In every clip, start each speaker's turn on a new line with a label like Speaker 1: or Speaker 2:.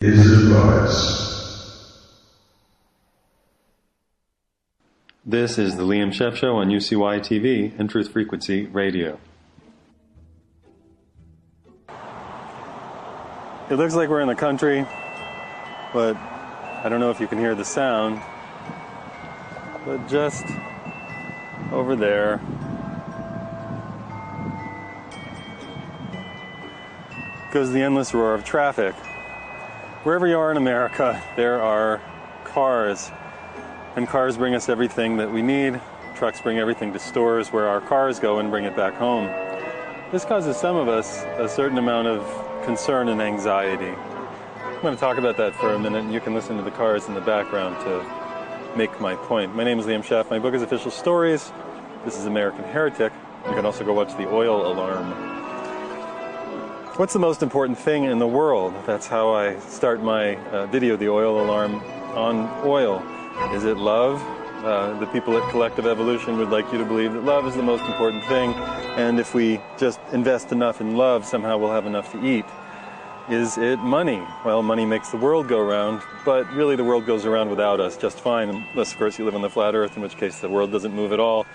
Speaker 1: is advised.
Speaker 2: This is the Liam Scheff Show on UCY TV and Truth Frequency Radio. It looks like we're in the country, but I don't know if you can hear the sound. But just over there goes the endless roar of traffic. Wherever you are in America, there are cars. And cars bring us everything that we need. Trucks bring everything to stores where our cars go and bring it back home. This causes some of us a certain amount of concern and anxiety. I'm going to talk about that for a minute, and you can listen to the cars in the background to make my point. My name is Liam Scheff. My book is Official Stories. This is American Heretic. You can also go watch The Oil Alarm. What's the most important thing in the world? That's how I start my video, The Oil Alarm, on oil. Is it love? The people at Collective Evolution would like you to believe that love is the most important thing, and if we just invest enough in love, somehow we'll have enough to eat. Is it money? Well, money makes the world go round, but really the world goes around without us just fine, unless of course you live on the flat earth, in which case the world doesn't move at all,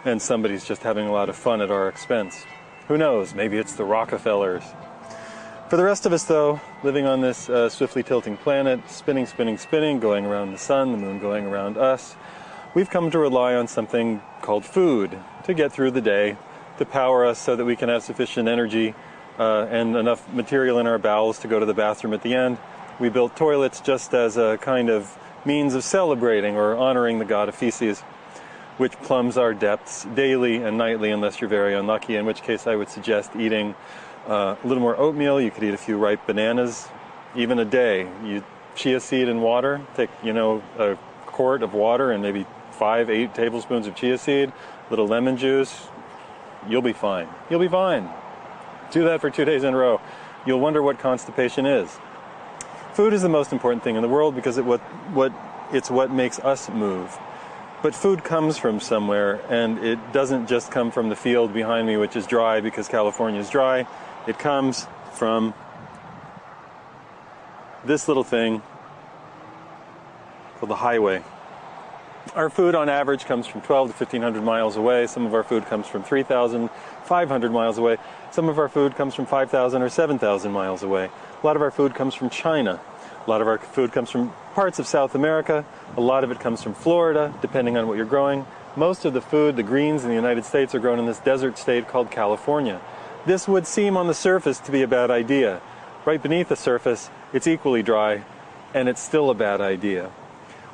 Speaker 2: and somebody's just having a lot of fun at our expense. Who knows? Maybe it's the Rockefellers. For the rest of us, though, living on this swiftly tilting planet, spinning, spinning, spinning, going around the sun, the moon going around us, we've come to rely on something called food to get through the day, to power us so that we can have sufficient energy and enough material in our bowels to go to the bathroom at the end. We built toilets just as a kind of means of celebrating or honoring the god of feces, which plumbs our depths daily and nightly unless you're very unlucky, in which case I would suggest eating a little more oatmeal. You could eat a few ripe bananas, even a day. You chia seed and water, take, a quart of water and maybe 5-8 tablespoons of chia seed, a little lemon juice, you'll be fine. You'll be fine. Do that for 2 days in a row. You'll wonder what constipation is. Food is the most important thing in the world because it's what makes us move. But food comes from somewhere, and it doesn't just come from the field behind me, which is dry because California is dry. It comes from this little thing called the highway. Our food on average comes from 12 to 1,500 miles away. Some of our food comes from 3,500 miles away. Some of our food comes from 5,000 or 7,000 miles away. A lot of our food comes from China. A lot of our food comes from parts of South America. A lot of it comes from Florida, depending on what you're growing. Most of the food, the greens in the United States, are grown in this desert state called California. This would seem on the surface to be a bad idea. Right beneath the surface, it's equally dry, and it's still a bad idea.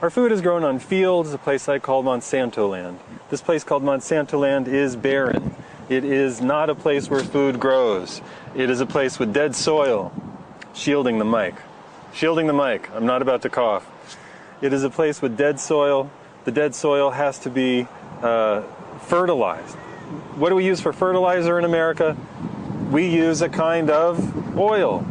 Speaker 2: Our food is grown on fields, a place I call Monsanto land. This place called Monsanto land is barren. It is not a place where food grows. It is a place with dead soil. Shielding the mic. Shielding the mic. I'm not about to cough. It is a place with dead soil. The dead soil has to be fertilized. What do we use for fertilizer in America? We use a kind of oil.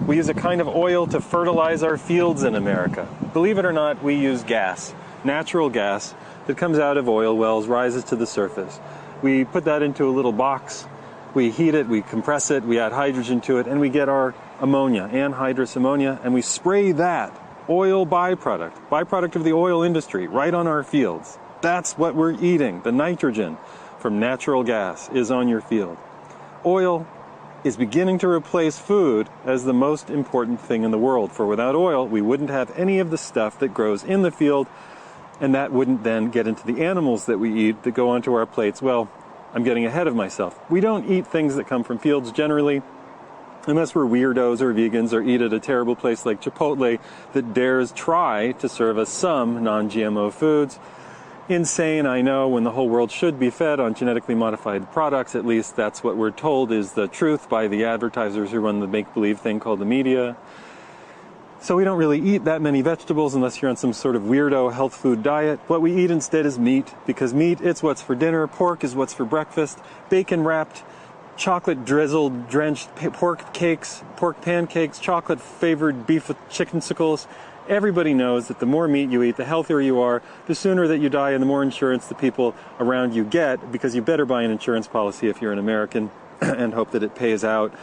Speaker 2: We use a kind of oil to fertilize our fields in America. Believe it or not, we use gas, natural gas that comes out of oil wells, rises to the surface. We put that into a little box, we heat it, we compress it, we add hydrogen to it, and we get our ammonia, anhydrous ammonia, and we spray that oil byproduct of the oil industry, right on our fields. That's what we're eating. The nitrogen from natural gas is on your field. Oil is beginning to replace food as the most important thing in the world. For without oil, we wouldn't have any of the stuff that grows in the field, and that wouldn't then get into the animals that we eat that go onto our plates. Well, I'm getting ahead of myself. We don't eat things that come from fields generally, unless we're weirdos or vegans or eat at a terrible place like Chipotle that dares try to serve us some non-GMO foods. Insane, I know, when the whole world should be fed on genetically modified products. At least that's what we're told is the truth by the advertisers who run the make-believe thing called the media. So we don't really eat that many vegetables unless you're on some sort of weirdo health food diet. What we eat instead is meat, because meat, it's what's for dinner, pork is what's for breakfast, bacon-wrapped, chocolate-drizzled, drenched pork cakes, pork pancakes, chocolate-flavored beef with chicken-sickles. Everybody knows that the more meat you eat, the healthier you are, the sooner that you die, and the more insurance the people around you get, because you better buy an insurance policy if you're an American and hope that it pays out.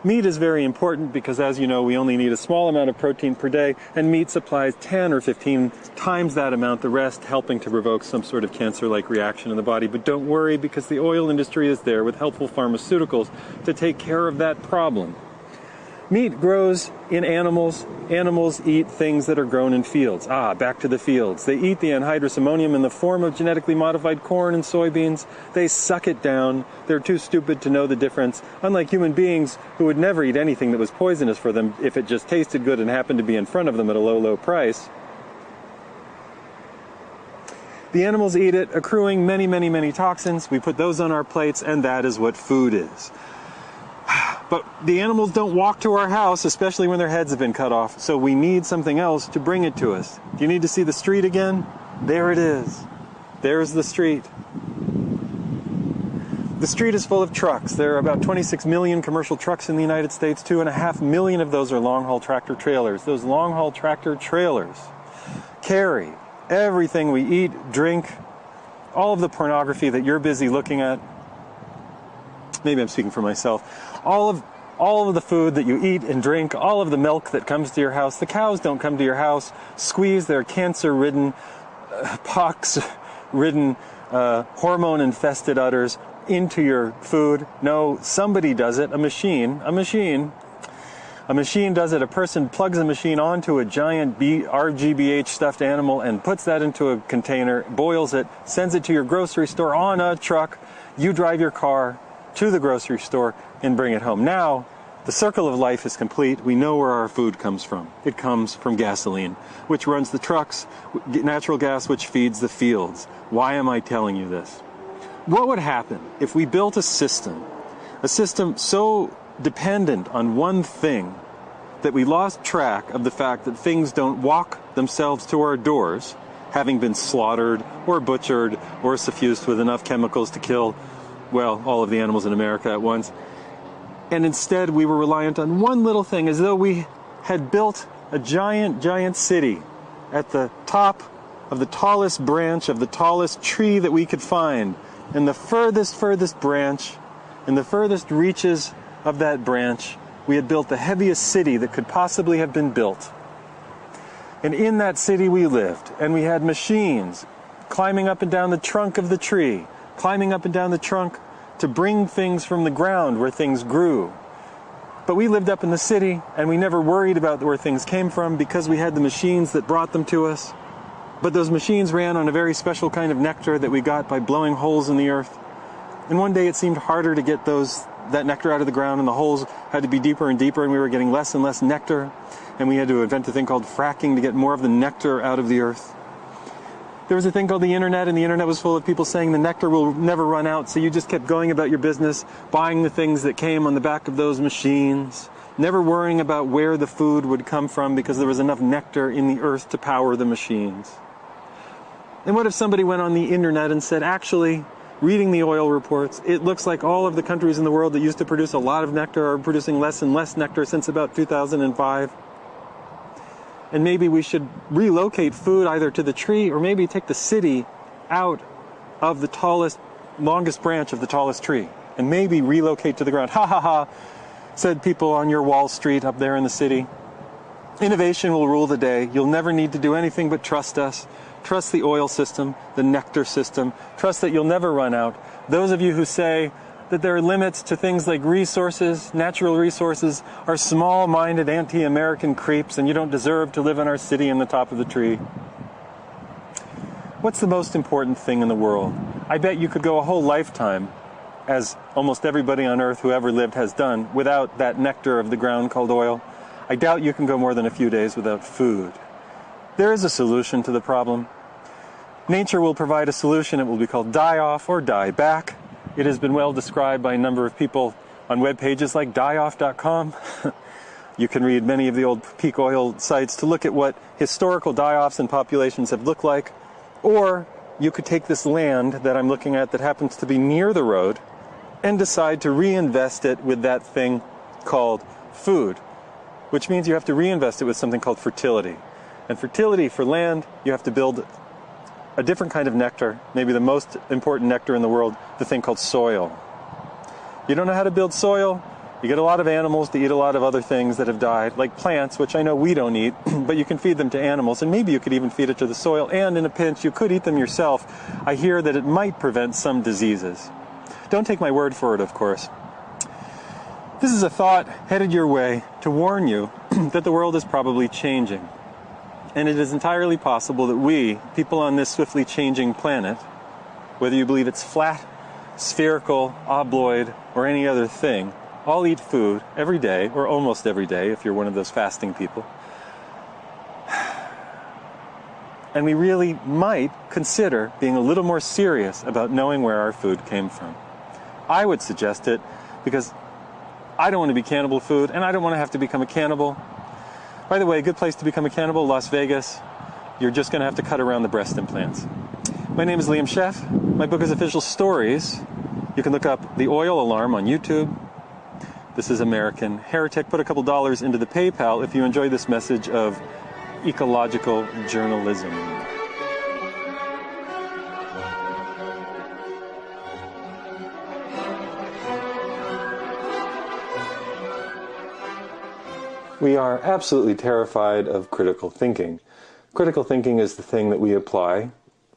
Speaker 2: Meat is very important because, as you know, we only need a small amount of protein per day, and meat supplies 10 or 15 times that amount, the rest helping to provoke some sort of cancer-like reaction in the body. But don't worry, because the oil industry is there with helpful pharmaceuticals to take care of that problem. Meat grows in animals. Animals eat things that are grown in fields. Back to the fields. They eat the anhydrous ammonium in the form of genetically modified corn and soybeans. They suck it down. They're too stupid to know the difference. Unlike human beings who would never eat anything that was poisonous for them if it just tasted good and happened to be in front of them at a low, low price. The animals eat it, accruing many, many, many toxins. We put those on our plates, and that is what food is. But the animals don't walk to our house, especially when their heads have been cut off, so we need something else to bring it to us. Do you need to see the street again? There it is. There's the street. The street is full of trucks. There are about 26 million commercial trucks in the United States. 2.5 million of those are long-haul tractor trailers. Those long-haul tractor trailers carry everything we eat, drink, all of the pornography that you're busy looking at. Maybe I'm speaking for myself. All of the food that you eat and drink, all of the milk that comes to your house. The cows don't come to your house, squeeze their cancer-ridden, pox-ridden, hormone-infested udders into your food. No, somebody does it. A machine does it. A person plugs a machine onto a giant RGBH stuffed animal and puts that into a container, boils it, sends it to your grocery store on a truck. You drive your car to the grocery store and bring it home. Now, the circle of life is complete. We know where our food comes from. It comes from gasoline, which runs the trucks, natural gas, which feeds the fields. Why am I telling you this? What would happen if we built a system so dependent on one thing that we lost track of the fact that things don't walk themselves to our doors, having been slaughtered or butchered or suffused with enough chemicals to kill, well, all of the animals in America at once. And instead we were reliant on one little thing, as though we had built a giant, giant city at the top of the tallest branch of the tallest tree that we could find. And the furthest branch, in the furthest reaches of that branch, we had built the heaviest city that could possibly have been built. And in that city we lived, and we had machines climbing up and down the trunk of the tree, climbing up and down the trunk to bring things from the ground where things grew. But we lived up in the city, and we never worried about where things came from because we had the machines that brought them to us. But those machines ran on a very special kind of nectar that we got by blowing holes in the earth. And one day it seemed harder to get that nectar out of the ground, and the holes had to be deeper and deeper, and we were getting less and less nectar. And we had to invent a thing called fracking to get more of the nectar out of the earth. There was a thing called the internet, and the internet was full of people saying the nectar will never run out, so you just kept going about your business, buying the things that came on the back of those machines, never worrying about where the food would come from because there was enough nectar in the earth to power the machines. And what if somebody went on the internet and said, actually, reading the oil reports, it looks like all of the countries in the world that used to produce a lot of nectar are producing less and less nectar since about 2005. And maybe we should relocate food either to the tree or maybe take the city out of the longest branch of the tallest tree and maybe relocate to the ground. Ha ha ha, said people on your Wall Street up there in the city. Innovation will rule the day. You'll never need to do anything but trust us. Trust the oil system, the nectar system. Trust that you'll never run out. Those of you who say that there are limits to things like resources, natural resources, are small-minded anti-American creeps, and you don't deserve to live in our city in the top of the tree. What's the most important thing in the world? I bet you could go a whole lifetime, as almost everybody on earth who ever lived has done, without that nectar of the ground called oil. I doubt you can go more than a few days without food. There is a solution to the problem. Nature will provide a solution. It will be called die off or die back. It has been well described by a number of people on web pages like dieoff.com. You can read many of the old peak oil sites to look at what historical die-offs and populations have looked like. Or you could take this land that I'm looking at that happens to be near the road and decide to reinvest it with that thing called food, which means you have to reinvest it with something called fertility. And fertility for land, you have to build a different kind of nectar, maybe the most important nectar in the world, the thing called soil. You don't know how to build soil? You get a lot of animals to eat a lot of other things that have died, like plants, which I know we don't eat, but you can feed them to animals, and maybe you could even feed it to the soil, and in a pinch, you could eat them yourself. I hear that it might prevent some diseases. Don't take my word for it, of course. This is a thought headed your way to warn you that the world is probably changing. And it is entirely possible that we, people on this swiftly changing planet, whether you believe it's flat, spherical, obloid, or any other thing, all eat food every day, or almost every day, if you're one of those fasting people. And we really might consider being a little more serious about knowing where our food came from. I would suggest it because I don't want to be cannibal food, and I don't want to have to become a cannibal. By the way, a good place to become a cannibal, Las Vegas. You're just going to have to cut around the breast implants. My name is Liam Scheff. My book is Official Stories. You can look up The Oil Alarm on YouTube. This is American Heretic. Put a couple dollars into the PayPal if you enjoy this message of ecological journalism. We are absolutely terrified of critical thinking. Critical thinking is the thing that we apply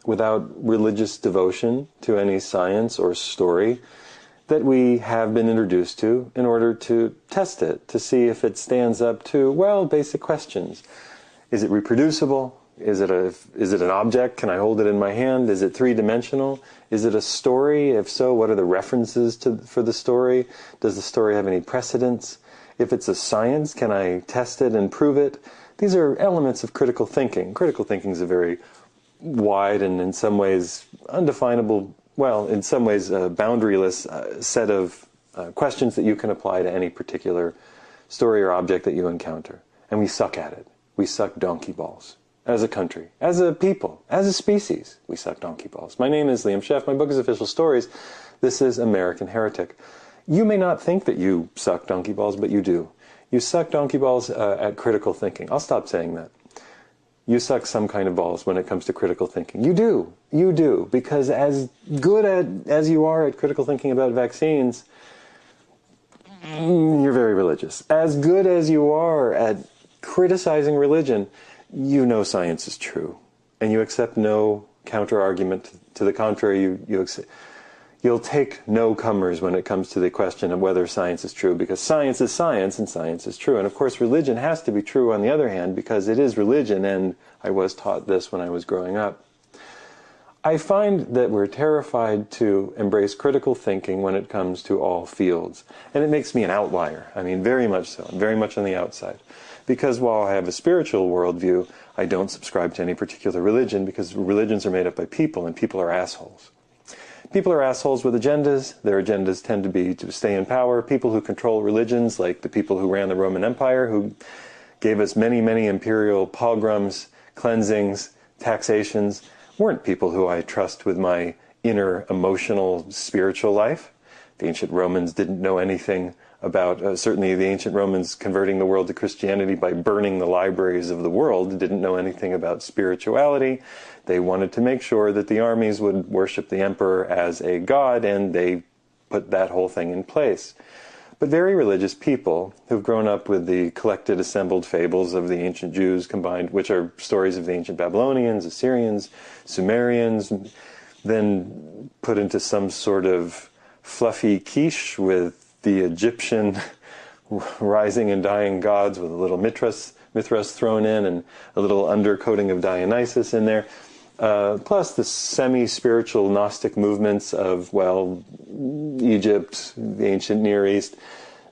Speaker 2: without religious devotion to any science or story that we have been introduced to in order to test it, to see if it stands up to, well, basic questions. Is it reproducible? Is it an object? Can I hold it in my hand? Is it three-dimensional? Is it a story? If so, what are the references for the story? Does the story have any precedents? If it's a science, can I test it and prove it? These are elements of critical thinking. Critical thinking is a very wide and in some ways undefinable, well, in some ways boundaryless set of questions that you can apply to any particular story or object that you encounter. And we suck at it. We suck donkey balls. As a country, as a people, as a species, we suck donkey balls. My name is Liam Scheff. My book is Official Stories. This is American Heretic. You may not think that you suck donkey balls, but you do. You suck donkey balls at critical thinking. I'll stop saying that. You suck some kind of balls when it comes to critical thinking. You do. You do. Because as good as you are at critical thinking about vaccines, you're very religious. As good as you are at criticizing religion, you know science is true. And you accept no counter-argument to the contrary. You'll take no comers when it comes to the question of whether science is true, because science is science and science is true. And of course religion has to be true on the other hand, because it is religion, and I was taught this when I was growing up. I find that we're terrified to embrace critical thinking when it comes to all fields. And it makes me an outlier. I mean, very much so. I'm very much on the outside. Because while I have a spiritual worldview, I don't subscribe to any particular religion, because religions are made up by people, and people are assholes. People are assholes with agendas. Their agendas tend to be to stay in power. People who control religions, like the people who ran the Roman Empire, who gave us many, many imperial pogroms, cleansings, taxations, weren't people who I trust with my inner emotional, spiritual life. The ancient Romans didn't know anything about, certainly the ancient Romans converting the world to Christianity by burning the libraries of the world didn't know anything about spirituality. They wanted to make sure that the armies would worship the emperor as a god, and they put that whole thing in place. But very religious people who've grown up with the collected, assembled fables of the ancient Jews combined, which are stories of the ancient Babylonians, Assyrians, Sumerians, then put into some sort of fluffy quiche with the Egyptian rising and dying gods with a little Mithras thrown in and a little undercoating of Dionysus in there. Plus the semi-spiritual Gnostic movements of, well, Egypt, the ancient Near East.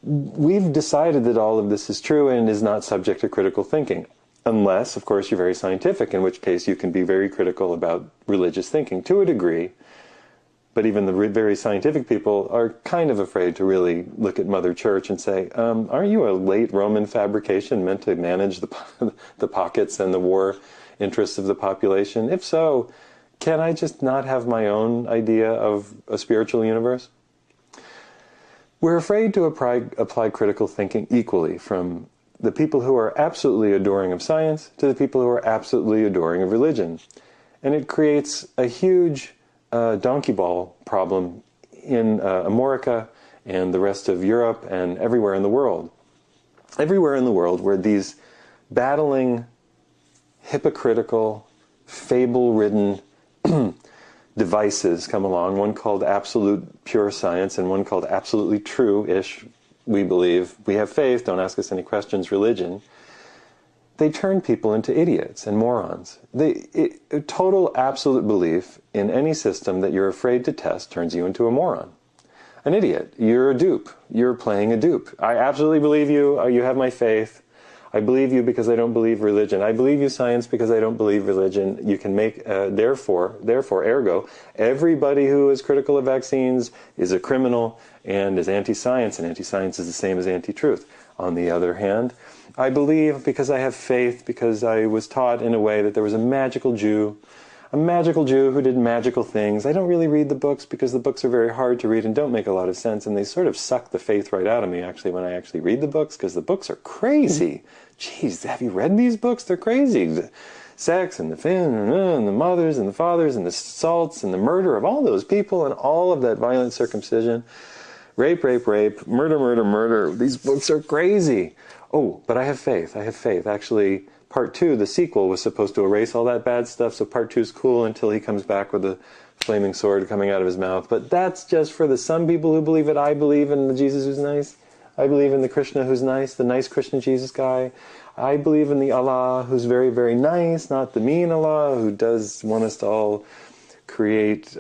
Speaker 2: We've decided that all of this is true and is not subject to critical thinking. Unless, of course, you're very scientific, in which case you can be very critical about religious thinking to a degree. But even the very scientific people are kind of afraid to really look at Mother Church and say, aren't you a late Roman fabrication meant to manage the pockets and the war interests of the population? If so, can I just not have my own idea of a spiritual universe? We're afraid to apply critical thinking equally, from the people who are absolutely adoring of science to the people who are absolutely adoring of religion. And it creates a huge donkey ball problem in America and the rest of Europe and everywhere in the world. Everywhere in the world where these battling, hypocritical, fable-ridden devices come along, one called absolute pure science and one called absolutely true-ish, we believe, we have faith, don't ask us any questions, religion, they turn people into idiots and morons. Total absolute belief in any system that you're afraid to test turns you into a moron. An idiot. You're a dupe. You're playing a dupe. I absolutely believe you. You have my faith. I believe you because I don't believe religion. I believe you, science, because I don't believe religion. You can make, therefore, ergo, everybody who is critical of vaccines is a criminal and is anti-science, and anti-science is the same as anti-truth. On the other hand, I believe because I have faith, because I was taught in a way that there was a magical Jew who did magical things. I don't really read the books because the books are very hard to read and don't make a lot of sense, and they sort of suck the faith right out of me, actually, when I actually read the books, because the books are crazy. Jeez, have you read these books? They're crazy. The sex and the fin and the mothers and the fathers and the assaults and the murder of all those people and all of that violent circumcision. Rape, rape, rape, murder, murder, murder. These books are crazy. Oh, but I have faith. I have faith. Actually, Part 2, the sequel, was supposed to erase all that bad stuff, so Part 2 is cool until he comes back with a flaming sword coming out of his mouth. But that's just for the some people who believe it. I believe in the Jesus who's nice. I believe in the Krishna who's nice, the nice Krishna Jesus guy. I believe in the Allah who's very, very nice, not the mean Allah who does want us to all create,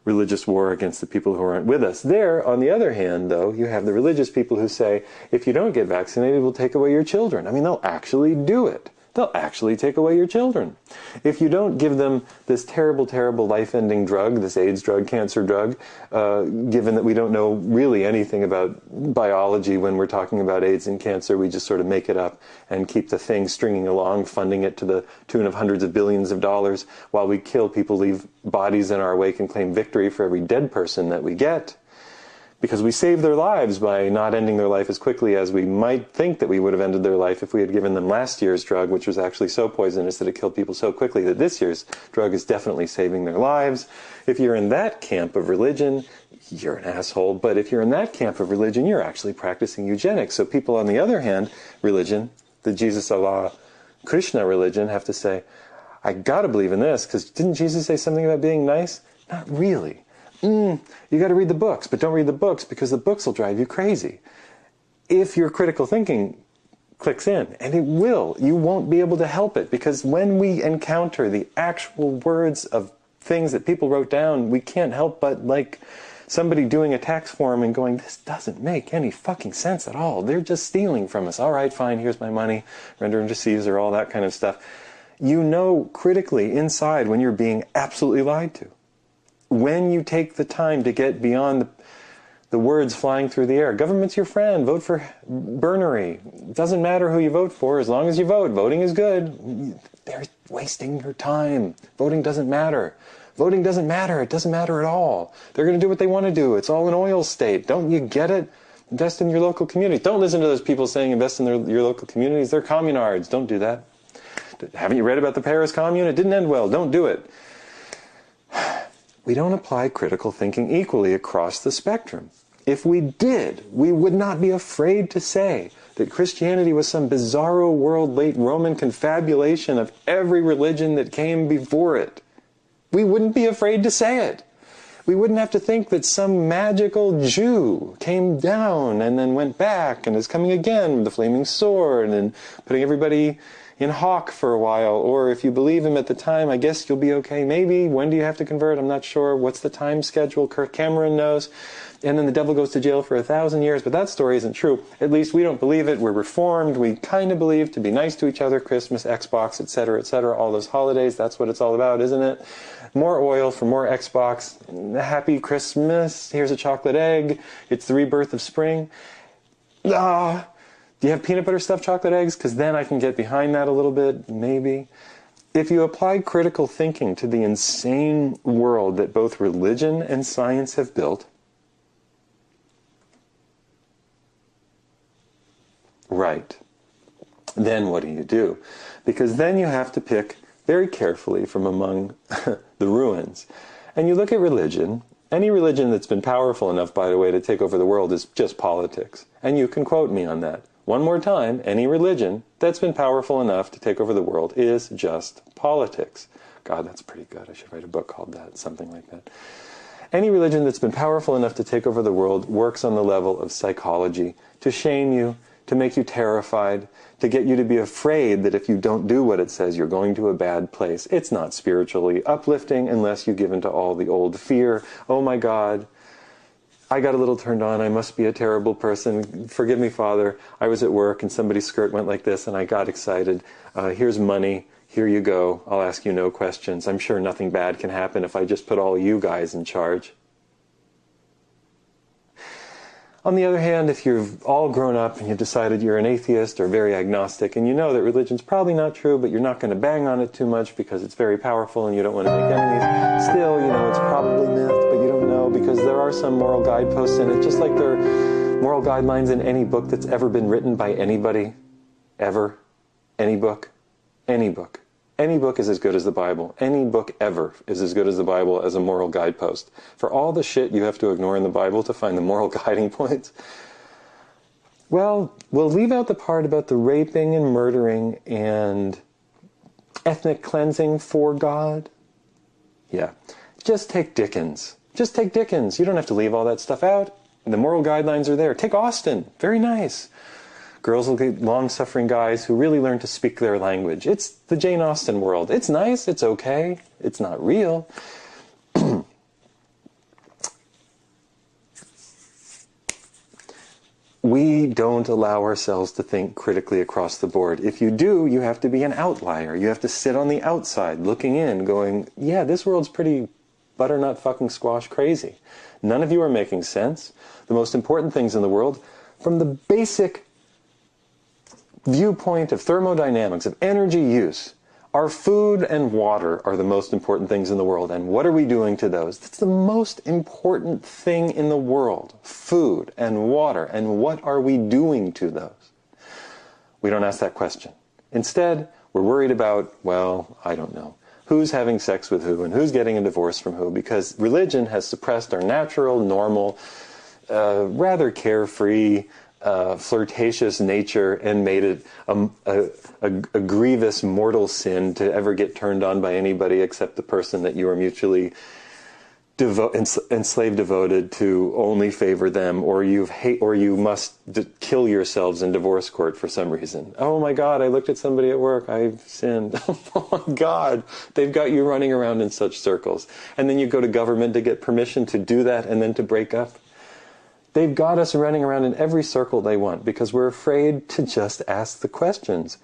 Speaker 2: religious war against the people who aren't with us. There, on the other hand, though, you have the religious people who say, if you don't get vaccinated, we'll take away your children. I mean, they'll actually do it. They'll actually take away your children. If you don't give them this terrible, terrible life-ending drug, this AIDS drug, cancer drug, given that we don't know really anything about biology when we're talking about AIDS and cancer, we just sort of make it up and keep the thing stringing along, funding it to the tune of hundreds of billions of dollars, while we kill people, leave bodies in our wake, and claim victory for every dead person that we get. Because we save their lives by not ending their life as quickly as we might think that we would have ended their life if we had given them last year's drug, which was actually so poisonous that it killed people so quickly that this year's drug is definitely saving their lives. If you're in that camp of religion, you're an asshole. But if you're in that camp of religion, you're actually practicing eugenics. So people, on the other hand, religion, the Jesus, Allah, Krishna religion, have to say, I gotta believe in this, because didn't Jesus say something about being nice? Not really. You got to read the books, but don't read the books because the books will drive you crazy. If your critical thinking clicks in, and it will, you won't be able to help it, because when we encounter the actual words of things that people wrote down, we can't help but, like somebody doing a tax form and going, this doesn't make any fucking sense at all. They're just stealing from us. All right, fine, here's my money, render unto Caesar, all that kind of stuff. You know critically inside when you're being absolutely lied to. When you take the time to get beyond the words flying through the air. Government's your friend. Vote for Bernery. It doesn't matter who you vote for as long as you vote. Voting is good. They're wasting your time. Voting doesn't matter. Voting doesn't matter. It doesn't matter at all. They're going to do what they want to do. It's all an oil state. Don't you get it? Invest in your local community. Don't listen to those people saying invest in your local communities. They're communards. Don't do that. Haven't you read about the Paris Commune? It didn't end well. Don't do it. We don't apply critical thinking equally across the spectrum. If we did, we would not be afraid to say that Christianity was some bizarro world late Roman confabulation of every religion that came before it. We wouldn't be afraid to say it. We wouldn't have to think that some magical Jew came down and then went back and is coming again with the flaming sword and putting everybody in hock for a while. Or if you believe him at the time, I guess you'll be okay. Maybe. When do you have to convert? I'm not sure. What's the time schedule? Kirk Cameron knows. And then the devil goes to jail for 1,000 years. But that story isn't true. At least we don't believe it. We're reformed. We kind of believe to be nice to each other. Christmas, Xbox, etc., all those holidays. That's what it's all about, isn't it? More oil for more Xbox. Happy Christmas. Here's a chocolate egg. It's the rebirth of spring. Do you have peanut butter stuffed chocolate eggs? Because then I can get behind that a little bit, maybe. If you apply critical thinking to the insane world that both religion and science have built, right, then what do? Because then you have to pick very carefully from among the ruins. And you look at religion, Any religion that's been powerful enough, by the way, to take over the world is just politics. And you can quote me on that. One more time, any religion that's been powerful enough to take over the world is just politics. God, that's pretty good. I should write a book called that, something like that. Any religion that's been powerful enough to take over the world works on the level of psychology, to shame you, to make you terrified, to get you to be afraid that if you don't do what it says, you're going to a bad place. It's not spiritually uplifting unless you give into all the old fear. Oh my God, I got a little turned on. I must be a terrible person. Forgive me, Father. I was at work and somebody's skirt went like this and I got excited. Here's money. Here you go. I'll ask you no questions. I'm sure nothing bad can happen if I just put all you guys in charge. On the other hand, if you've all grown up and you've decided you're an atheist or very agnostic and you know that religion's probably not true, but you're not going to bang on it too much because it's very powerful and you don't want to make enemies, still, you know, it's probably myth, but you don't know because there are some moral guideposts in it, just like there are moral guidelines in any book that's ever been written by anybody, ever. Any book. Any book. Any book is as good as the Bible. Any book ever is as good as the Bible as a moral guidepost. For all the shit you have to ignore in the Bible to find the moral guiding points, well, we'll leave out the part about the raping and murdering and ethnic cleansing for God. Yeah. Just take Dickens. Just take Dickens. You don't have to leave all that stuff out. The moral guidelines are there. Take Austen. Very nice. Girls will get long-suffering guys who really learn to speak their language. It's the Jane Austen world. It's nice, it's okay, it's not real. We don't allow ourselves to think critically across the board. If you do, you have to be an outlier. You have to sit on the outside, looking in, going, yeah, this world's pretty butternut fucking squash crazy. None of you are making sense. The most important things in the world, from the basic viewpoint of thermodynamics, of energy use, our food and water are the most important things in the world. And what are we doing to those? That's the most important thing in the world. Food and water. And what are we doing to those? We don't ask that question. Instead, we're worried about, well, I don't know, who's having sex with who and who's getting a divorce from who, because religion has suppressed our natural, normal, rather carefree, flirtatious nature and made it a grievous mortal sin to ever get turned on by anybody except the person that you are mutually enslaved devoted to only favor them, or you must kill yourselves in divorce court for some reason. Oh my God, I looked at somebody at work, I've sinned. Oh my God, they've got you running around in such circles. And then you go to government to get permission to do that and then to break up. They've got us running around in every circle they want because we're afraid to just ask the questions.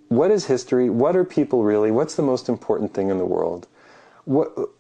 Speaker 2: What is history? What are people really? What's the most important thing in the world?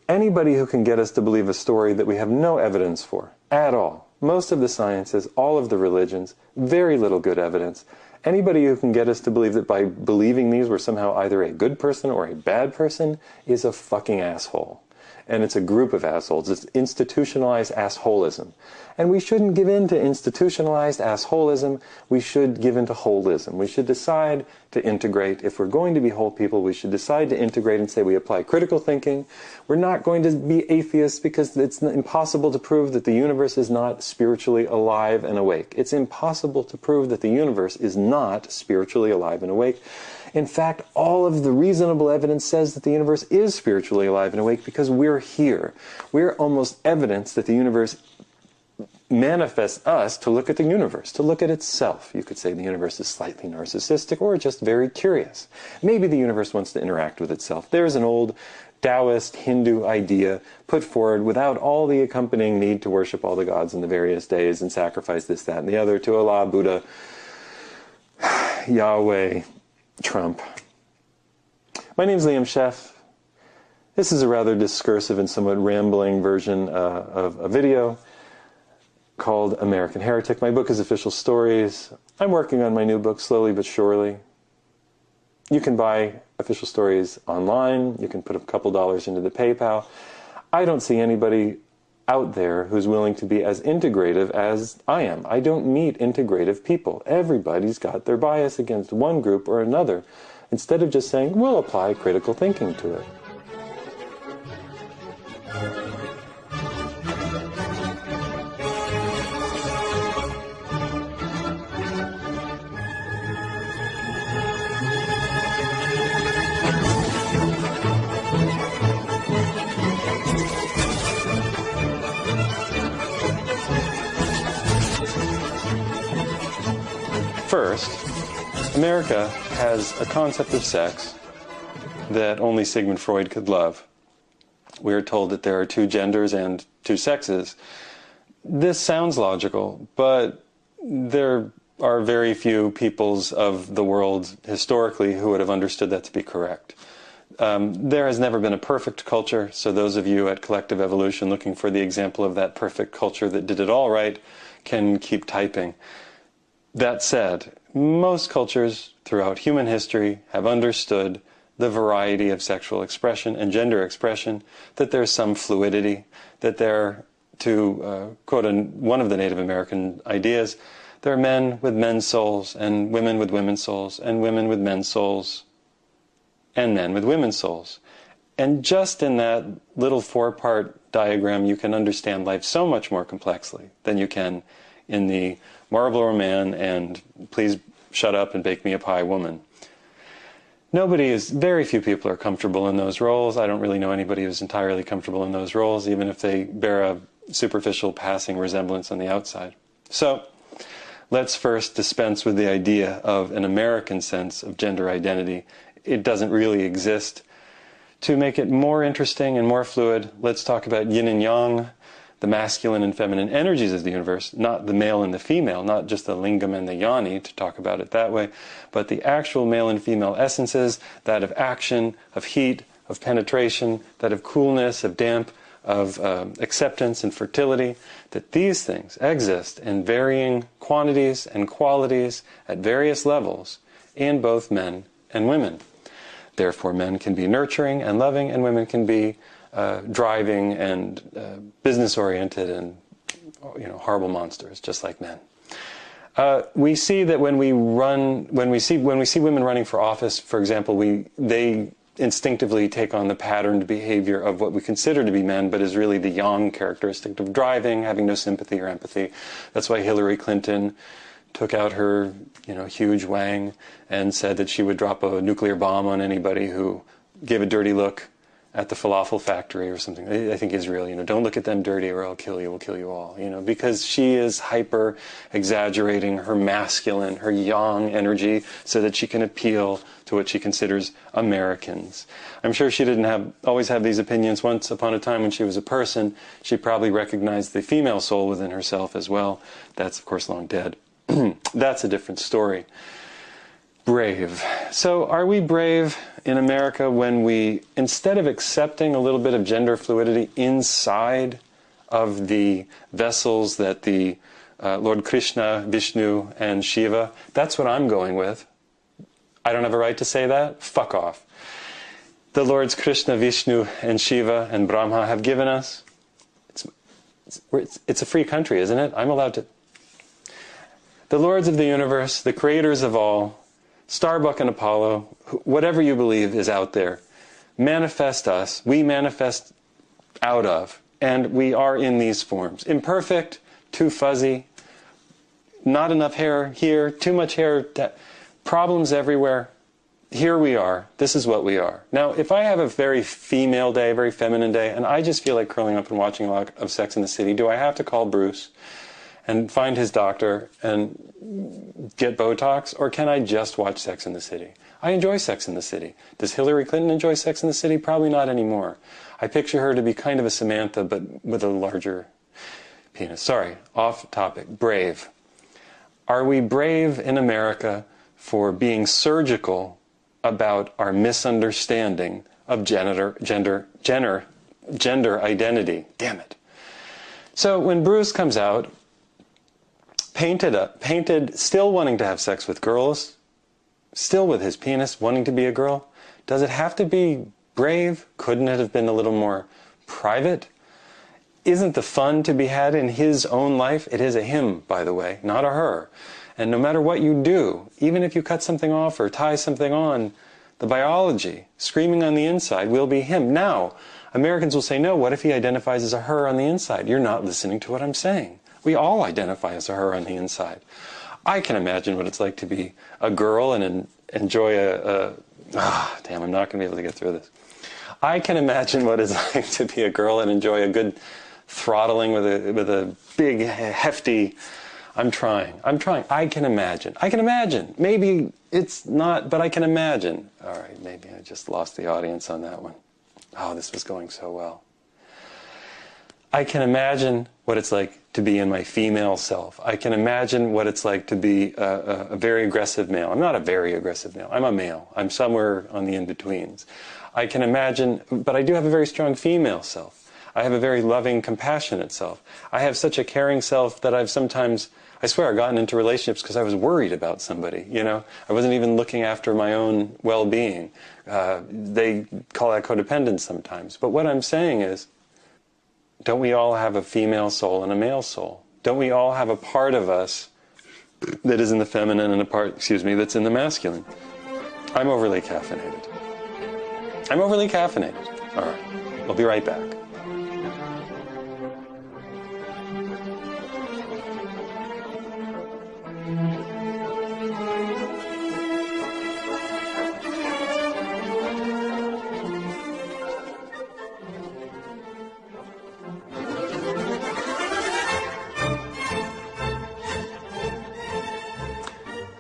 Speaker 2: Anybody who can get us to believe a story that we have no evidence for at all. Most of the sciences, all of the religions, very little good evidence. Anybody who can get us to believe that by believing these we're somehow either a good person or a bad person is a fucking asshole. And it's a group of assholes. It's institutionalized assholism. And we shouldn't give in to institutionalized assholism. We should give in to holism. We should decide to integrate. If we're going to be whole people, we should decide to integrate and say we apply critical thinking. We're not going to be atheists because it's impossible to prove that the universe is not spiritually alive and awake. It's impossible to prove that the universe is not spiritually alive and awake. In fact, all of the reasonable evidence says that the universe is spiritually alive and awake because we're here. We're almost evidence that the universe manifests us to look at the universe, to look at itself. You could say the universe is slightly narcissistic or just very curious. Maybe the universe wants to interact with itself. There's an old Taoist Hindu idea put forward without all the accompanying need to worship all the gods in the various days and sacrifice this, that, and the other to Allah, Buddha, Yahweh, Trump. My name is Liam Scheff. This is a rather discursive and somewhat rambling version of a video called American Heretic. My book is Official Stories. I'm working on my new book slowly but surely. You can buy Official Stories online. You can put a couple dollars into the PayPal. I don't see anybody out there who's willing to be as integrative as I am. I don't meet integrative people. Everybody's got their bias against one group or another, instead of just saying, we'll apply critical thinking to it. First, America has a concept of sex that only Sigmund Freud could love. We are told that there are two genders and two sexes. This sounds logical, but there are very few peoples of the world historically who would have understood that to be correct. There has never been a perfect culture, so those of you at Collective Evolution looking for the example of that perfect culture that did it all right can keep typing. That said, most cultures throughout human history have understood the variety of sexual expression and gender expression, that there's some fluidity, that there, to quote one of the Native American ideas, there are men with men's souls and women with women's souls and women with men's souls and men with women's souls. And just in that little four-part diagram, you can understand life so much more complexly than you can in the Marlboro Man and please shut up and bake me a pie woman. Very few people are comfortable in those roles. I don't really know anybody who's entirely comfortable in those roles, even if they bear a superficial passing resemblance on the outside. So, let's first dispense with the idea of an American sense of gender identity. It doesn't really exist. To make it more interesting and more fluid, let's talk about yin and yang, the masculine and feminine energies of the universe, not the male and the female, not just the lingam and the yoni, to talk about it that way, but the actual male and female essences, that of action, of heat, of penetration, that of coolness, of damp, of acceptance and fertility, that these things exist in varying quantities and qualities at various levels in both men and women. Therefore, men can be nurturing and loving, and women can be driving and business-oriented and horrible monsters, just like men. We see that when we see women running for office, for example, they instinctively take on the patterned behavior of what we consider to be men, but is really the yang characteristic of driving, having no sympathy or empathy. That's why Hillary Clinton took out her, huge wang and said that she would drop a nuclear bomb on anybody who gave a dirty look at the falafel factory or something. I think Israel, don't look at them dirty or I'll kill you, we'll kill you all, because she is hyper exaggerating her masculine, her yang energy so that she can appeal to what she considers Americans. I'm sure she didn't always have these opinions. Once upon a time when she was a person, she probably recognized the female soul within herself as well. That's of course long dead. That's a different story. Brave. So are we brave in America when we, instead of accepting a little bit of gender fluidity inside of the vessels that the Lord Krishna, Vishnu, and Shiva, that's what I'm going with. I don't have a right to say that? Fuck off. The Lords Krishna, Vishnu, and Shiva, and Brahma have given us. It's a free country, isn't it? I'm allowed to. The Lords of the universe, the creators of all, Starbuck and Apollo, whatever you believe is out there, manifest us, we manifest out of, and we are in these forms. Imperfect, too fuzzy, not enough hair here, too much hair, problems everywhere. Here we are. This is what we are. Now, if I have a very female day, very feminine day, and I just feel like curling up and watching a lot of Sex and the City, do I have to call Bruce and find his doctor and get Botox, or can I just watch Sex and the City? I enjoy Sex and the City. Does Hillary Clinton enjoy Sex and the City? Probably not anymore. I picture her to be kind of a Samantha, but with a larger penis. Sorry, off topic. Brave. Are we brave in America for being surgical about our misunderstanding of gender identity? Damn it. So when Bruce comes out, painted, still wanting to have sex with girls, still with his penis, wanting to be a girl, does it have to be brave? Couldn't it have been a little more private? Isn't the fun to be had in his own life? It is a him, by the way, not a her. And no matter what you do, even if you cut something off or tie something on, the biology screaming on the inside will be him. Now, Americans will say, no, what if he identifies as a her on the inside? You're not listening to what I'm saying. We all identify as a her on the inside. I can imagine what it's like to be a girl and enjoy damn, I'm not going to be able to get through this. I can imagine what it's like to be a girl and enjoy a good throttling with a big, hefty I'm trying. I can imagine. Maybe it's not, but I can imagine. All right, maybe I just lost the audience on that one. Oh, this was going so well. I can imagine what it's like to be in my female self. I can imagine what it's like to be a very aggressive male. I'm not a very aggressive male. I'm a male. I'm somewhere on the in-betweens. I can imagine, but I do have a very strong female self. I have a very loving, compassionate self. I have such a caring self that I've sometimes, I swear, gotten into relationships because I was worried about somebody, you know? I wasn't even looking after my own well-being. They call that codependence sometimes. But what I'm saying is, don't we all have a female soul and a male soul? Don't we all have a part of us that is in the feminine and a part, that's in the masculine? I'm overly caffeinated. All right, I'll be right back.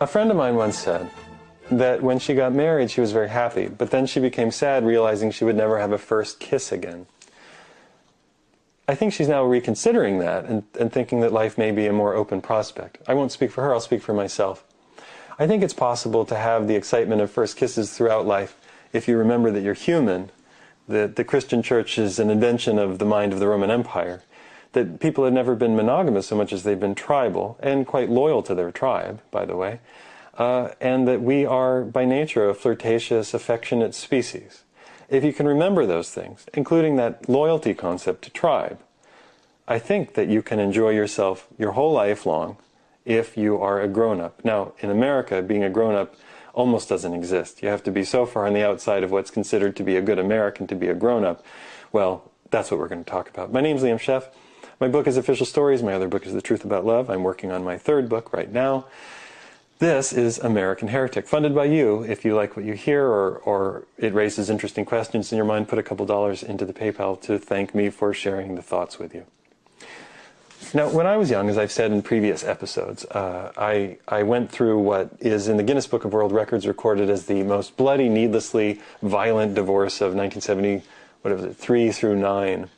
Speaker 2: A friend of mine once said that when she got married, she was very happy, but then she became sad realizing she would never have a first kiss again. I think she's now reconsidering that and thinking that life may be a more open prospect. I won't speak for her, I'll speak for myself. I think it's possible to have the excitement of first kisses throughout life if you remember that you're human, that the Christian church is an invention of the mind of the Roman Empire, that people have never been monogamous so much as they've been tribal, and quite loyal to their tribe, by the way, and that we are, by nature, a flirtatious, affectionate species. If you can remember those things, including that loyalty concept to tribe, I think that you can enjoy yourself your whole life long if you are a grown-up. Now, in America, being a grown-up almost doesn't exist. You have to be so far on the outside of what's considered to be a good American to be a grown-up. Well, that's what we're going to talk about. My name's Liam Scheff. My book is Official Stories. My other book is The Truth About Love. I'm working on my third book right now. This is American Heretic, funded by you. If you like what you hear or it raises interesting questions in your mind, put a couple dollars into the PayPal to thank me for sharing the thoughts with you. Now, when I was young, as I've said in previous episodes, I went through what is in the Guinness Book of World Records recorded as the most bloody, needlessly violent divorce of 1973 through 9.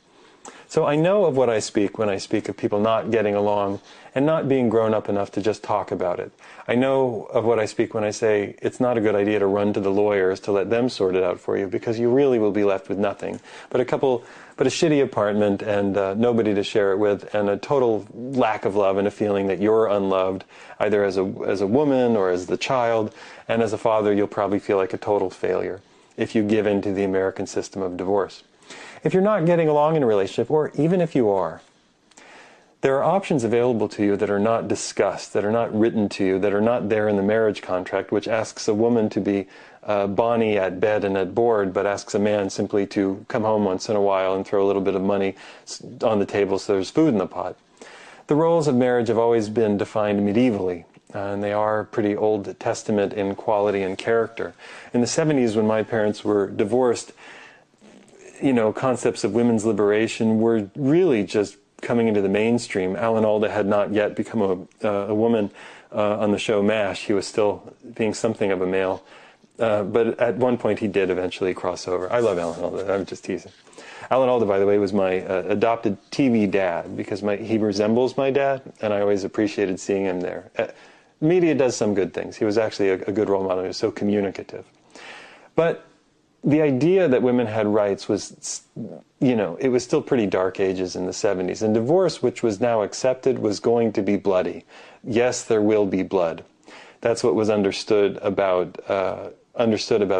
Speaker 2: So I know of what I speak when I speak of people not getting along and not being grown up enough to just talk about it. I know of what I speak when I say it's not a good idea to run to the lawyers to let them sort it out for you, because you really will be left with nothing but a shitty apartment and nobody to share it with, and a total lack of love and a feeling that you're unloved, either as a woman or as the child, and as a father you'll probably feel like a total failure if you give in to the American system of divorce. If you're not getting along in a relationship, or even if you are, there are options available to you that are not discussed, that are not written to you, that are not there in the marriage contract, which asks a woman to be bonny at bed and at board, but asks a man simply to come home once in a while and throw a little bit of money on the table so there's food in the pot. The roles of marriage have always been defined medievally, and they are pretty Old Testament in quality and character. In the 70s, when my parents were divorced, concepts of women's liberation were really just coming into the mainstream. Alan Alda had not yet become a woman on the show MASH. He was still being something of a male. But at one point he did eventually cross over. I love Alan Alda. I'm just teasing. Alan Alda, by the way, was my adopted TV dad, because he resembles my dad, and I always appreciated seeing him there. Media does some good things. He was actually a good role model. He was so communicative. But the idea that women had rights was, it was still pretty dark ages in the 70s. And divorce, which was now accepted, was going to be bloody. Yes, there will be blood. That's what was understood about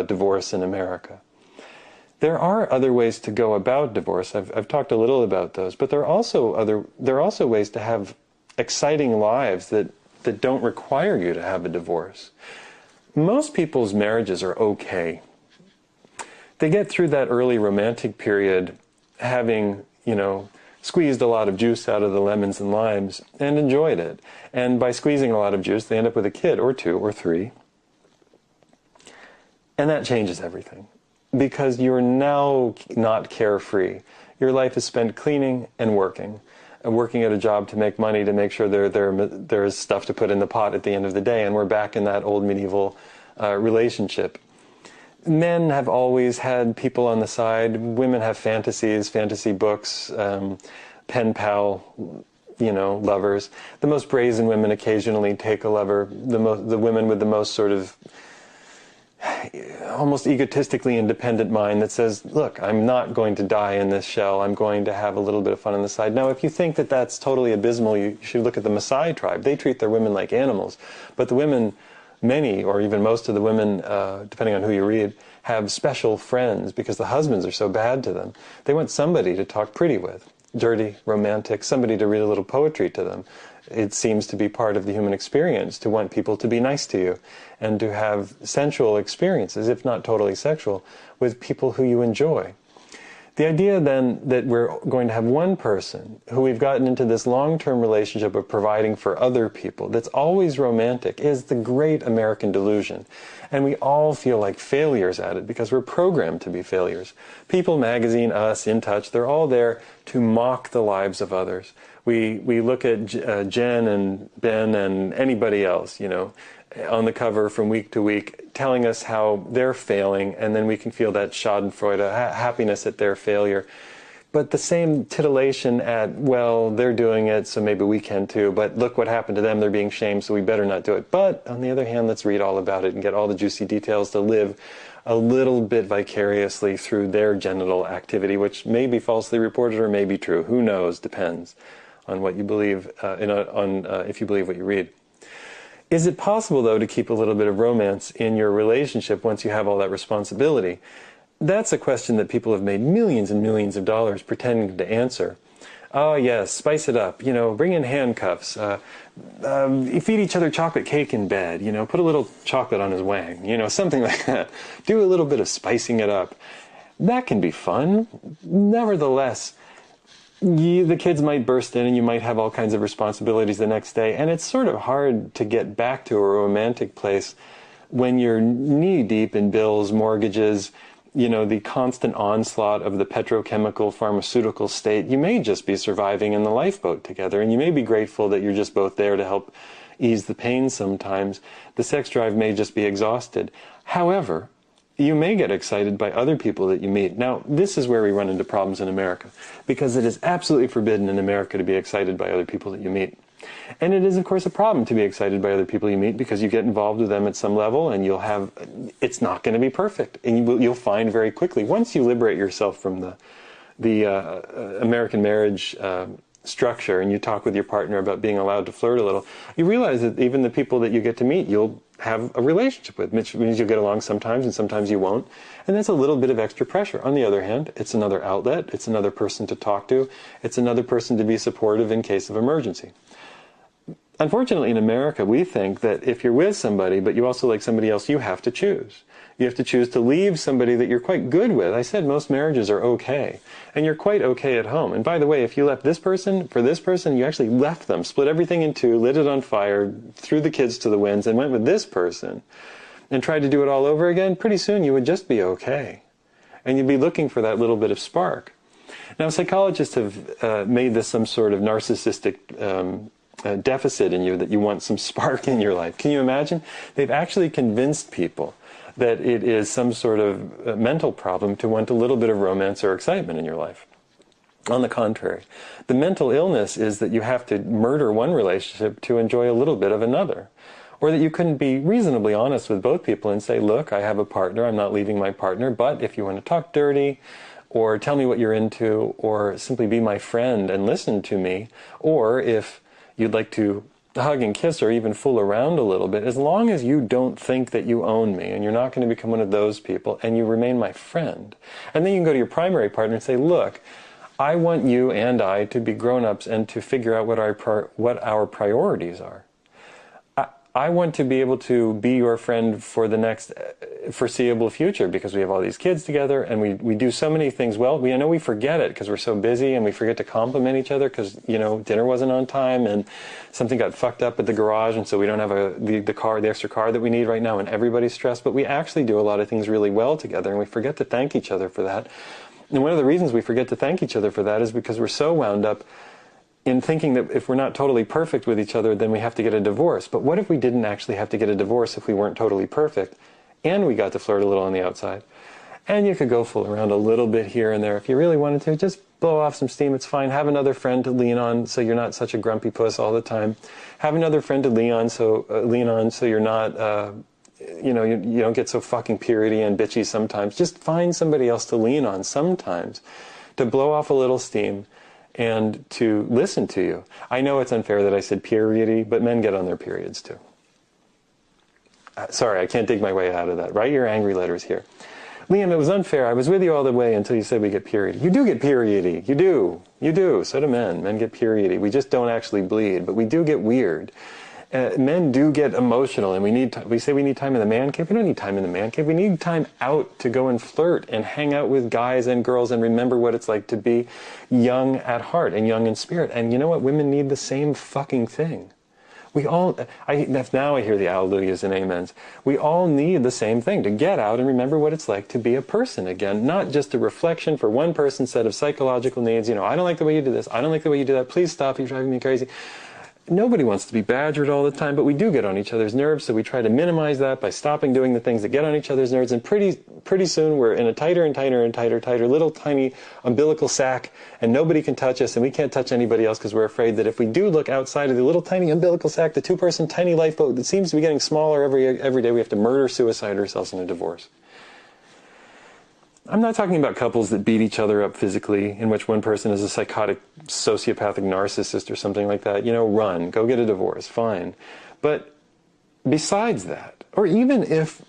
Speaker 2: divorce in America. There are other ways to go about divorce. I've talked a little about those, but there are also ways to have exciting lives that don't require you to have a divorce. Most people's marriages are okay. They get through that early romantic period having, squeezed a lot of juice out of the lemons and limes and enjoyed it. And by squeezing a lot of juice, they end up with a kid or two or three. And that changes everything, because you're now not carefree. Your life is spent cleaning and working. working at a job to make money to make sure there's stuff to put in the pot at the end of the day, and we're back in that old medieval relationship. Men have always had people on the side. Women have fantasies, fantasy books, pen pal, lovers. The most brazen women occasionally take a lover. The women with the most sort of almost egotistically independent mind that says, look, I'm not going to die in this shell. I'm going to have a little bit of fun on the side. Now, if you think that that's totally abysmal, you should look at the Maasai tribe. They treat their women like animals. But the women, many or even most of the women, depending on who you read, have special friends because the husbands are so bad to them. They want somebody to talk pretty with, dirty, romantic, somebody to read a little poetry to them. It seems to be part of the human experience to want people to be nice to you and to have sensual experiences, if not totally sexual, with people who you enjoy. The idea then that we're going to have one person who we've gotten into this long-term relationship of providing for other people that's always romantic is the great American delusion. And we all feel like failures at it because we're programmed to be failures. People Magazine, Us, In Touch, they're all there to mock the lives of others. We look at Jen and Ben and anybody else, on the cover from week to week, telling us how they're failing, and then we can feel that schadenfreude, happiness at their failure. But the same titillation at, well, they're doing it, so maybe we can too, but look what happened to them, they're being shamed, so we better not do it. But on the other hand, let's read all about it and get all the juicy details to live a little bit vicariously through their genital activity, which may be falsely reported or may be true. Who knows? Depends on what you believe, if you believe what you read. Is it possible, though, to keep a little bit of romance in your relationship once you have all that responsibility? That's a question that people have made millions and millions of dollars pretending to answer. Oh, yes, spice it up. Bring in handcuffs. You feed each other chocolate cake in bed. Put a little chocolate on his wang. Something like that. Do a little bit of spicing it up. That can be fun. Nevertheless, the kids might burst in and you might have all kinds of responsibilities the next day, and it's sort of hard to get back to a romantic place when you're knee-deep in bills, mortgages, the constant onslaught of the petrochemical pharmaceutical state. You may just be surviving in the lifeboat together, and you may be grateful that you're just both there to help ease the pain sometimes. The sex drive may just be exhausted. However, you may get excited by other people that you meet. Now, this is where we run into problems in America, because it is absolutely forbidden in America to be excited by other people that you meet. And it is, of course, a problem to be excited by other people you meet because you get involved with them at some level and it's not going to be perfect. And you'll find very quickly, once you liberate yourself from the American marriage structure and you talk with your partner about being allowed to flirt a little, you realize that even the people that you get to meet, you'll have a relationship with, which means you'll get along sometimes and sometimes you won't. And that's a little bit of extra pressure. On the other hand, it's another outlet, it's another person to talk to, it's another person to be supportive in case of emergency. Unfortunately, in America, we think that if you're with somebody, but you also like somebody else, you have to choose. You have to choose to leave somebody that you're quite good with. I said most marriages are okay, and you're quite okay at home. And by the way, if you left this person for this person, you actually left them, split everything in two, lit it on fire, threw the kids to the winds, and went with this person, and tried to do it all over again, pretty soon you would just be okay. And you'd be looking for that little bit of spark. Now, psychologists have made this some sort of narcissistic deficit in you, that you want some spark in your life. Can you imagine? They've actually convinced people that it is some sort of mental problem to want a little bit of romance or excitement in your life. On the contrary, the mental illness is that you have to murder one relationship to enjoy a little bit of another. Or that you couldn't be reasonably honest with both people and say, look, I have a partner, I'm not leaving my partner, but if you want to talk dirty, or tell me what you're into, or simply be my friend and listen to me, or if you'd like to hug and kiss or even fool around a little bit, as long as you don't think that you own me and you're not going to become one of those people and you remain my friend. And then you can go to your primary partner and say, look, I want you and I to be grown-ups and to figure out what our priorities are. I want to be able to be your friend for the next foreseeable future because we have all these kids together and we do so many things well. I know we forget it because we're so busy and we forget to compliment each other because, dinner wasn't on time and something got fucked up at the garage and so we don't have the extra car that we need right now and everybody's stressed. But we actually do a lot of things really well together and we forget to thank each other for that. And one of the reasons we forget to thank each other for that is because we're so wound up in thinking that if we're not totally perfect with each other, then we have to get a divorce. But what if we didn't actually have to get a divorce if we weren't totally perfect, and we got to flirt a little on the outside? And you could go fool around a little bit here and there if you really wanted to. Just blow off some steam, it's fine. Have another friend to lean on so you're not such a grumpy puss all the time. Have another friend to lean on so you're not, you don't get so fucking periody and bitchy sometimes. Just find somebody else to lean on sometimes, to blow off a little steam and to listen to you. I know it's unfair that I said periody, but men get on their periods too. Sorry, I can't dig my way out of that. Write your angry letters here. Liam, it was unfair. I was with you all the way until you said we get period. You do get periody. You do. You do. So do men. Men get periody. We just don't actually bleed, but we do get weird. Men do get emotional, and we say we need time in the man cave. We don't need time in the man cave. We need time out to go and flirt and hang out with guys and girls and remember what it's like to be young at heart and young in spirit. And you know what? Women need the same fucking thing. We all, now I hear the hallelujahs and amens. We all need the same thing, to get out and remember what it's like to be a person again, not just a reflection for one person's set of psychological needs. I don't like the way you do this. I don't like the way you do that. Please stop. You're driving me crazy. Nobody wants to be badgered all the time, but we do get on each other's nerves, so we try to minimize that by stopping doing the things that get on each other's nerves, and pretty soon we're in a tighter and tighter and tighter little tiny umbilical sack, and nobody can touch us, and we can't touch anybody else because we're afraid that if we do look outside of the little tiny umbilical sack, the two-person tiny lifeboat that seems to be getting smaller every day, we have to murder, suicide ourselves in a divorce. I'm not talking about couples that beat each other up physically, in which one person is a psychotic, sociopathic narcissist or something like that. Run, go get a divorce, fine. But besides that, or even if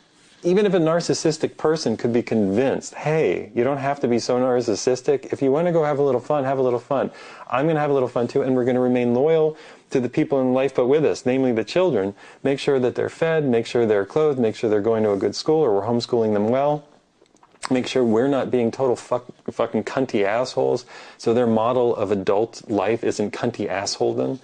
Speaker 2: a narcissistic person could be convinced, hey, you don't have to be so narcissistic. If you want to go have a little fun, have a little fun. I'm going to have a little fun too, and we're going to remain loyal to the people in life but with us, namely the children. Make sure that they're fed, make sure they're clothed, make sure they're going to a good school, or we're homeschooling them well. Make sure we're not being total fucking cunty assholes, so their model of adult life isn't cunty assholedom.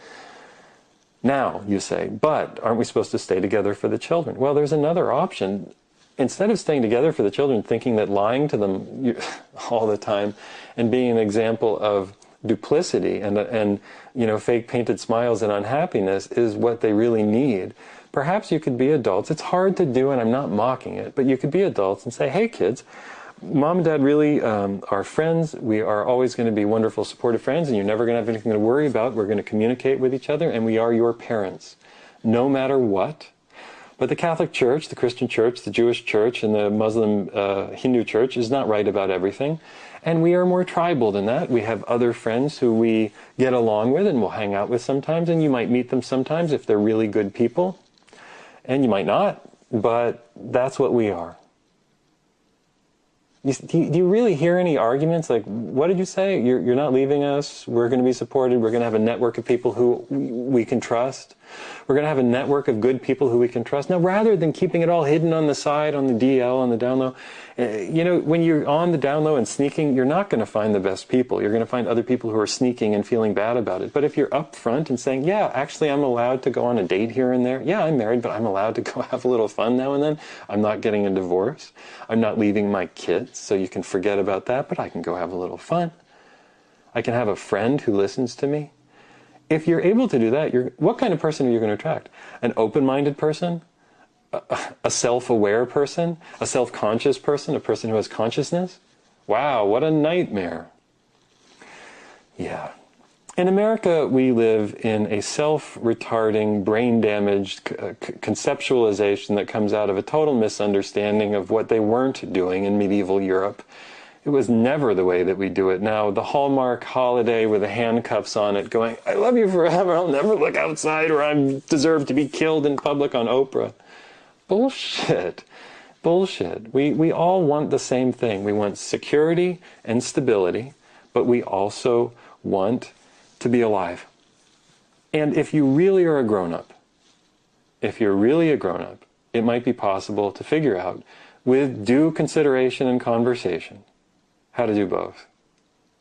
Speaker 2: Now, you say, but aren't we supposed to stay together for the children? Well, there's another option. Instead of staying together for the children, thinking that lying to them all the time and being an example of duplicity and fake painted smiles and unhappiness is what they really need, perhaps you could be adults. It's hard to do, and I'm not mocking it, but you could be adults and say, hey, kids, Mom and Dad really are friends. We are always going to be wonderful, supportive friends, and you're never going to have anything to worry about. We're going to communicate with each other, and we are your parents, no matter what. But the Catholic Church, the Christian Church, the Jewish Church, and the Muslim Hindu Church is not right about everything. And we are more tribal than that. We have other friends who we get along with and we'll hang out with sometimes, and you might meet them sometimes if they're really good people. And you might not, but that's what we are. Do you really hear any arguments? Like, what did you say? You're not leaving us. We're going to be supported. We're going to have a network of people who we can trust. We're going to have a network of good people who we can trust. Now, rather than keeping it all hidden on the side, on the DL, on the down low, when you're on the down low and sneaking, you're not going to find the best people. You're going to find other people who are sneaking and feeling bad about it. But if you're up front and saying, yeah, actually, I'm allowed to go on a date here and there. Yeah, I'm married, but I'm allowed to go have a little fun now and then. I'm not getting a divorce. I'm not leaving my kids, so you can forget about that, but I can go have a little fun. I can have a friend who listens to me. If you're able to do that, what kind of person are you going to attract? An open-minded person? A self-aware person? A self-conscious person? A person who has consciousness? Wow, what a nightmare. Yeah. In America, we live in a self-retarding, brain-damaged conceptualization that comes out of a total misunderstanding of what they weren't doing in medieval Europe. It was never the way that we do it now. The Hallmark holiday with the handcuffs on it going, I love you forever, I'll never look outside, or I deserve to be killed in public on Oprah. Bullshit. Bullshit. We all want the same thing. We want security and stability, but we also want to be alive. And if you really are a grown-up, it might be possible to figure out, with due consideration and conversation, how to do both.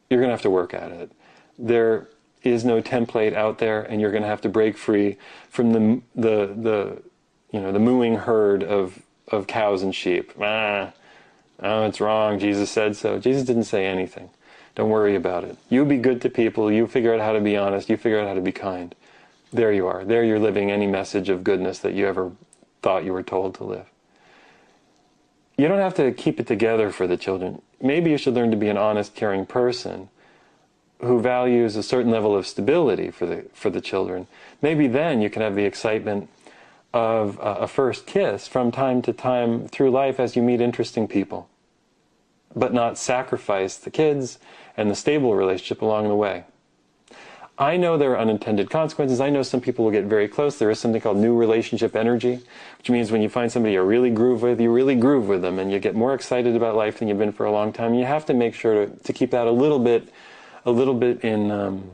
Speaker 2: You're going to have to work at it. There is no template out there, and you're going to have to break free from the mooing herd of cows and sheep. Oh, it's wrong. Jesus said so. Jesus didn't say anything. Don't worry about it. You be good to people. You figure out how to be honest. You figure out how to be kind. There you are. There you're living any message of goodness that you ever thought you were told to live. You don't have to keep it together for the children. Maybe you should learn to be an honest, caring person who values a certain level of stability for the children. Maybe then you can have the excitement of a first kiss from time to time through life as you meet interesting people, but not sacrifice the kids and the stable relationship along the way. I know there are unintended consequences. I know some people will get very close. There is something called new relationship energy, which means when you find somebody you really groove with, you really groove with them, and you get more excited about life than you've been for a long time. You have to make sure to keep that a little bit in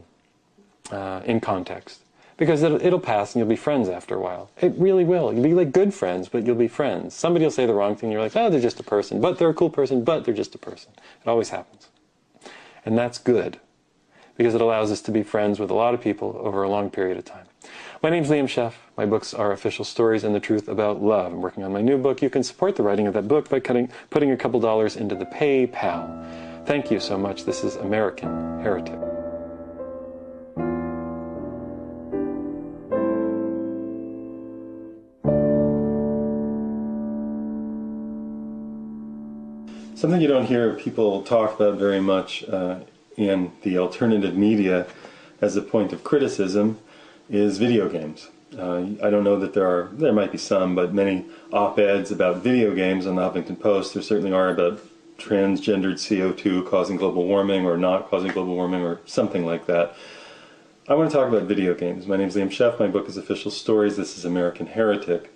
Speaker 2: context, because it'll pass and you'll be friends after a while. It really will. You'll be like good friends, but you'll be friends. Somebody will say the wrong thing, and you're like, oh, they're just a person, but they're a cool person, but they're just a person. It always happens. And that's good, because it allows us to be friends with a lot of people over a long period of time. My name's Liam Scheff. My books are Official Stories and the Truth About Love. I'm working on my new book. You can support the writing of that book by putting a couple dollars into the PayPal. Thank you so much. This is American Heretic. Something you don't hear people talk about very much in the alternative media as a point of criticism is video games. I don't know that there might be some, but many op-eds about video games on the Huffington Post. There certainly are about transgendered CO2 causing global warming or not causing global warming or something like that. I want to talk about video games. My name is Liam Scheff. My book is Official Stories. This is American Heretic.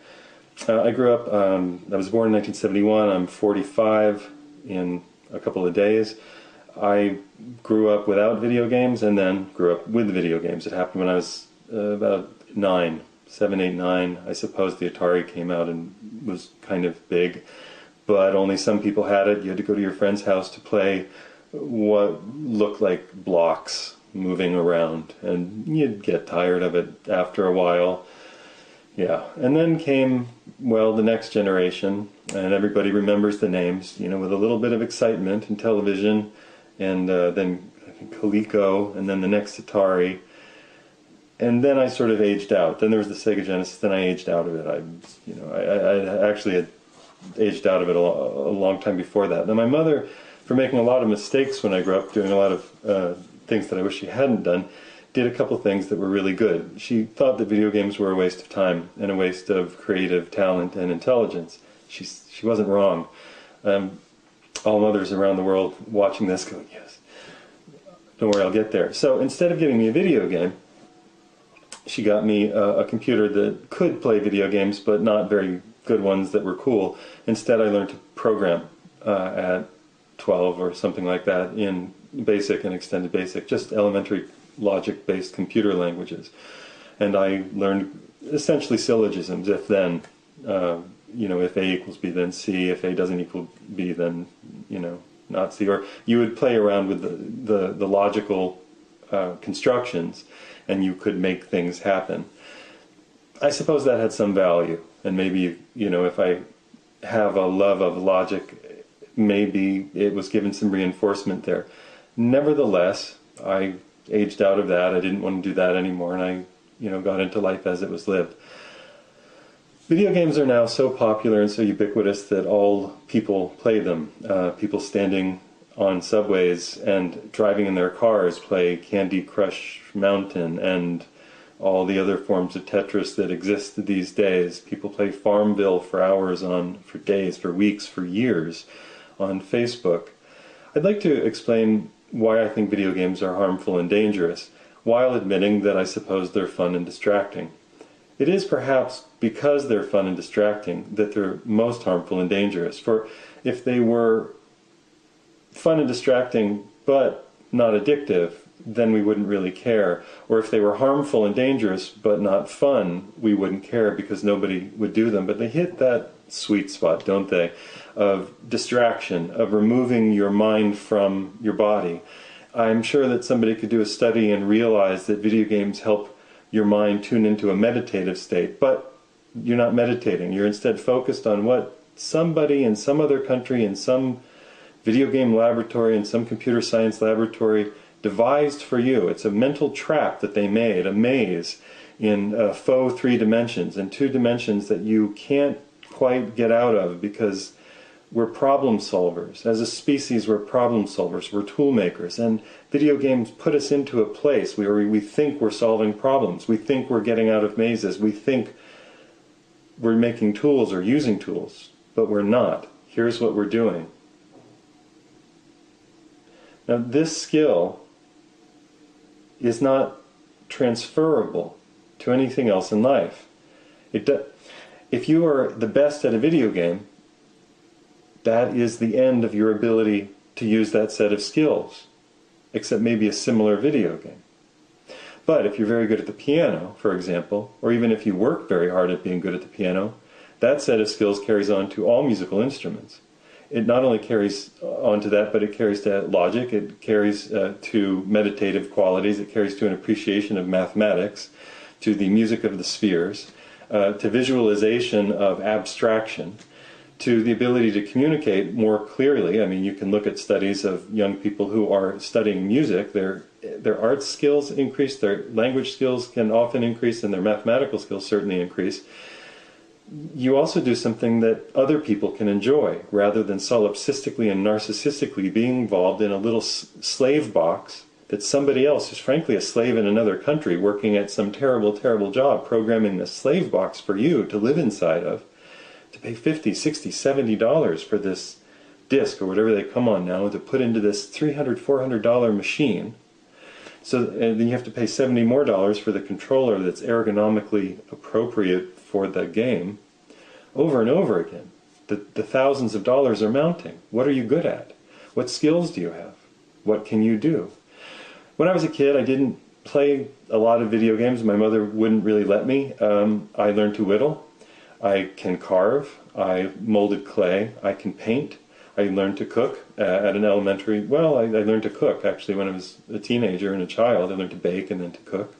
Speaker 2: I grew up, I was born in 1971. I'm 45 in a couple of days. I grew up without video games and then grew up with video games. It happened when I was about 7, 8, 9. I suppose the Atari came out and was kind of big, but only some people had it. You had to go to your friend's house to play what looked like blocks moving around, and you'd get tired of it after a while. Yeah, and then came, well, the next generation, and everybody remembers the names, with a little bit of excitement and television, and then I think Coleco, and then the next Atari, and then I sort of aged out. Then there was the Sega Genesis, then I aged out of it. I actually had aged out of it a long time before that. Now my mother, for making a lot of mistakes when I grew up, doing a lot of things that I wish she hadn't done, did a couple things that were really good. She thought that video games were a waste of time and a waste of creative talent and intelligence. She wasn't wrong. All mothers around the world watching this go, yes, don't worry, I'll get there. So instead of giving me a video game, she got me a computer that could play video games, but not very good ones that were cool. Instead, I learned to program at 12 or something like that in BASIC and Extended BASIC, just elementary logic-based computer languages. And I learned essentially syllogisms, if then, if A equals B, then C, if A doesn't equal B, then, not C. Or you would play around with the logical constructions, and you could make things happen. I suppose that had some value, and maybe, if I have a love of logic, maybe it was given some reinforcement there. Nevertheless, I aged out of that. I didn't want to do that anymore, and I, got into life as it was lived. Video games are now so popular and so ubiquitous that all people play them. People standing on subways and driving in their cars play Candy Crush Mountain and all the other forms of Tetris that exist these days. People play Farmville for hours for days, for weeks, for years on Facebook. I'd like to explain why I think video games are harmful and dangerous, while admitting that I suppose they're fun and distracting. It is perhaps because they're fun and distracting that they're most harmful and dangerous. For if they were fun and distracting but not addictive, then we wouldn't really care. Or if they were harmful and dangerous but not fun, we wouldn't care because nobody would do them. But they hit that sweet spot, don't they, of distraction, of removing your mind from your body. I'm sure that somebody could do a study and realize that video games help your mind tune into a meditative state, but you're not meditating. You're instead focused on what somebody in some other country in some video game laboratory and some computer science laboratory devised for you. It's a mental trap that they made, a maze in faux 3 dimensions, and 2 dimensions that you can't quite get out of, because we're problem solvers. As a species, we're problem solvers, we're tool makers, and video games put us into a place where we think we're solving problems, we think we're getting out of mazes, we think we're making tools or using tools, but we're not. Here's what we're doing. Now, this skill is not transferable to anything else in life. If you are the best at a video game, that is the end of your ability to use that set of skills, except maybe a similar video game. But if you're very good at the piano, for example, or even if you work very hard at being good at the piano, that set of skills carries on to all musical instruments. It not only carries on to that, but it carries to logic, it carries to meditative qualities, it carries to an appreciation of mathematics, to the music of the spheres, to visualization of abstraction, to the ability to communicate more clearly. I mean, you can look at studies of young people who are studying music. Their art skills increase, their language skills can often increase, and their mathematical skills certainly increase. You also do something that other people can enjoy, rather than solipsistically and narcissistically being involved in a little slave box that somebody else, who's frankly a slave in another country, working at some terrible, terrible job, programming a slave box for you to live inside of, to pay $50, $60, $70 for this disc or whatever they come on now, to put into this $300, $400 machine. So, and then you have to pay $70 more for the controller that's ergonomically appropriate for the game, over and over again. The thousands of dollars are mounting. What are you good at? What skills do you have? What can you do? When I was a kid, I didn't play a lot of video games. My mother wouldn't really let me. I learned to whittle. I can carve. I molded clay. I can paint. I learned to cook at an elementary. Well, I learned to cook actually when I was a teenager and a child. I learned to bake and then to cook.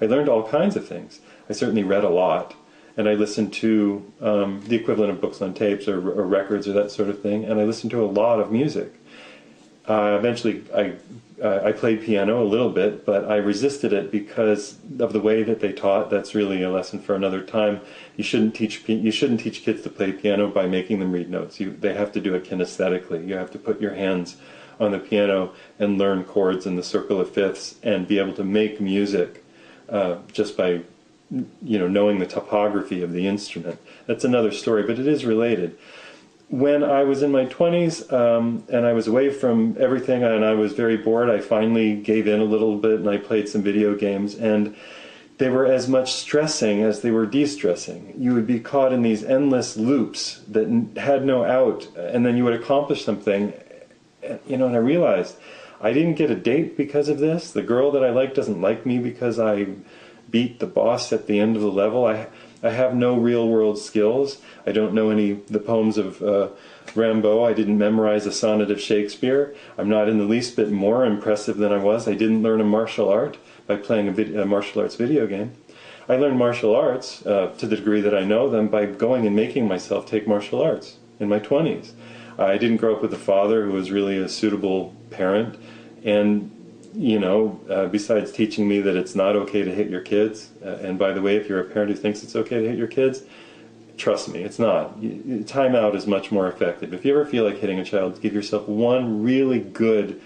Speaker 2: I learned all kinds of things. I certainly read a lot, and I listened to the equivalent of books on tapes or records or that sort of thing. And I listened to a lot of music. Eventually, I played piano a little bit, but I resisted it because of the way that they taught. That's really a lesson for another time. You shouldn't teach kids to play piano by making them read notes. They have to do it kinesthetically. You have to put your hands on the piano and learn chords in the circle of fifths and be able to make music just by knowing the topography of the instrument. That's another story, but it is related. When I was in my 20s and I was away from everything and I was very bored, I finally gave in a little bit and I played some video games, and they were as much stressing as they were de-stressing. You would be caught in these endless loops that had no out, and then you would accomplish something, and I realized I didn't get a date because of this. The girl that I like doesn't like me because I beat the boss at the end of the level. I have no real-world skills. I don't know the poems of Rimbaud. I didn't memorize a sonnet of Shakespeare. I'm not in the least bit more impressive than I was. I didn't learn a martial art by playing a martial arts video game. I learned martial arts to the degree that I know them by going and making myself take martial arts in my 20s. I didn't grow up with a father who was really a suitable parent, and besides teaching me that it's not okay to hit your kids, and by the way, if you're a parent who thinks it's okay to hit your kids, trust me, it's not. Time out is much more effective. If you ever feel like hitting a child, give yourself one really good